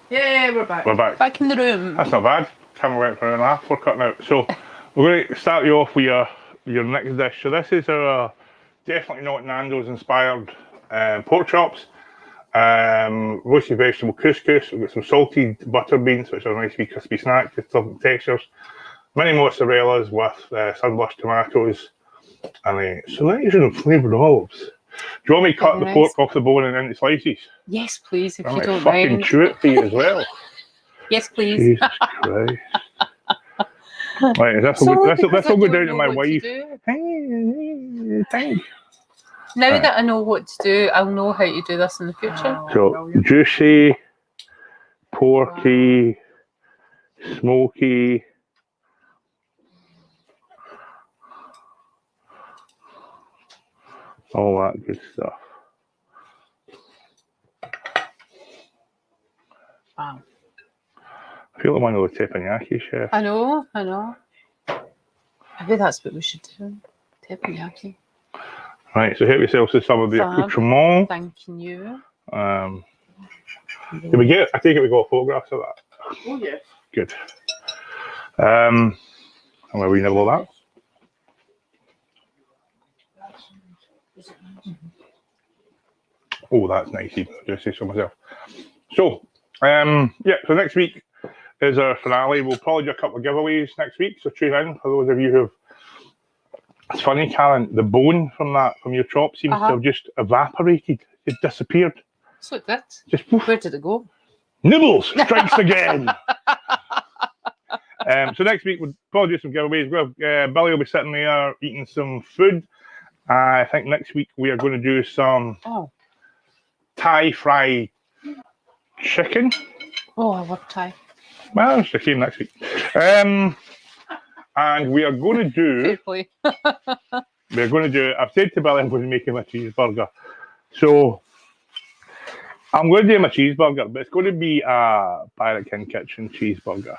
Yeah, we're back. We're back. Back in the room. That's not bad. Camera went for an hour and a half. We're cutting out. So we're going to start you off with your next dish. So this is our definitely not Nando's inspired pork chops, roasted vegetable couscous. We've got some salted butter beans, which are a nice wee crispy snack, just different textures. Mini mozzarellas with sunburst tomatoes and a selection of flavoured olives. Do you want me to cut the pork off the bone and into slices? Yes, please, if I you might don't fucking mind. chew it for you as well. Yes, please. Jesus Christ. Right, this will go down to my wife. Hey, thank you. Now that I know what to do, I'll know how to do this in the future. So, juicy, porky, smoky. All that good stuff. Wow. I feel like one of the teppanyaki chefs. I know. Maybe that's what we should do. Teppanyaki. Right, so help yourselves to some of the Fab. accoutrement. Thank you. Did we get? I think we got photographs of that. Oh, yes. Good. And where we nibble that. Oh, that's nice. Even I'll just say so myself. So, yeah. So next week is our finale. We'll probably do a couple of giveaways next week. So tune in for those of you who've. It's funny, Karin. The bone from your chop seems to have just evaporated. It disappeared. So it did. Just poof. Where did it go? Nibbles strikes again. So next week we'll probably do some giveaways. Billy will be sitting there eating some food. I think next week we are going to do some Thai fried chicken. Oh, I love Thai. Well, it's the same next week. And we are going to do. I've said to Billy I'm going to make him a cheeseburger. So I'm going to do him a cheeseburger, but it's going to be a Pirate King Kitchen cheeseburger.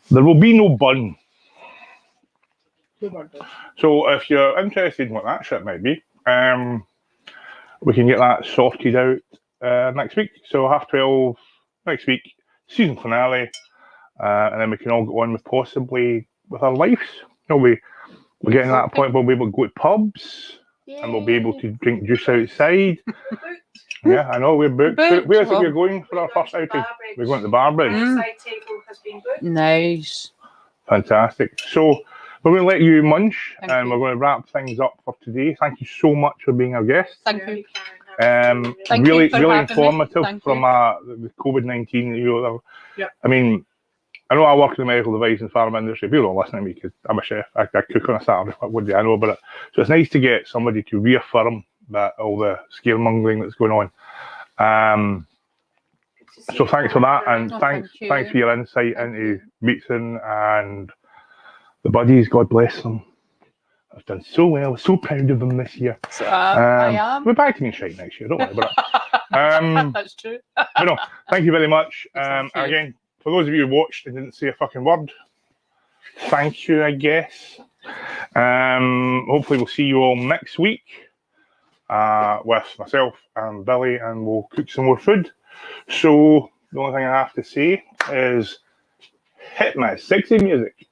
There will be no bun. So if you're interested in what that shit might be, we can get that sorted out next week. So 12:30 next week, season finale, and then we can all go on with possibly with our lives. We're getting to that point where we'll be able to go to pubs. Yay. And we'll be able to drink juice outside. Yeah, I know, we're booked. Where is it we're going for our first outing? We're going to the Barbridge. The side table has been booked. Nice. Fantastic. So we're going to let you munch and we're going to wrap things up for today. Thank you so much for being our guest. Thank you. Really informative from the COVID-19. Yep. I mean, I know I work in the medical device and pharma industry. People don't listen to me because I'm a chef. I cook on a Saturday. What do I know about it? So it's nice to get somebody to reaffirm that all the scaremongering that's going on. So thanks for that, and thanks for your insight into Beatson and the buddies. God bless them. I've done so well. So proud of them this year. So, I am. We're back to being shite next year. Don't worry about it. That's true. But no, thank you very much. Again, for those of you who watched and didn't say a fucking word, thank you, I guess. Hopefully we'll see you all next week with myself and Billy, and we'll cook some more food. So the only thing I have to say is hit my sexy music.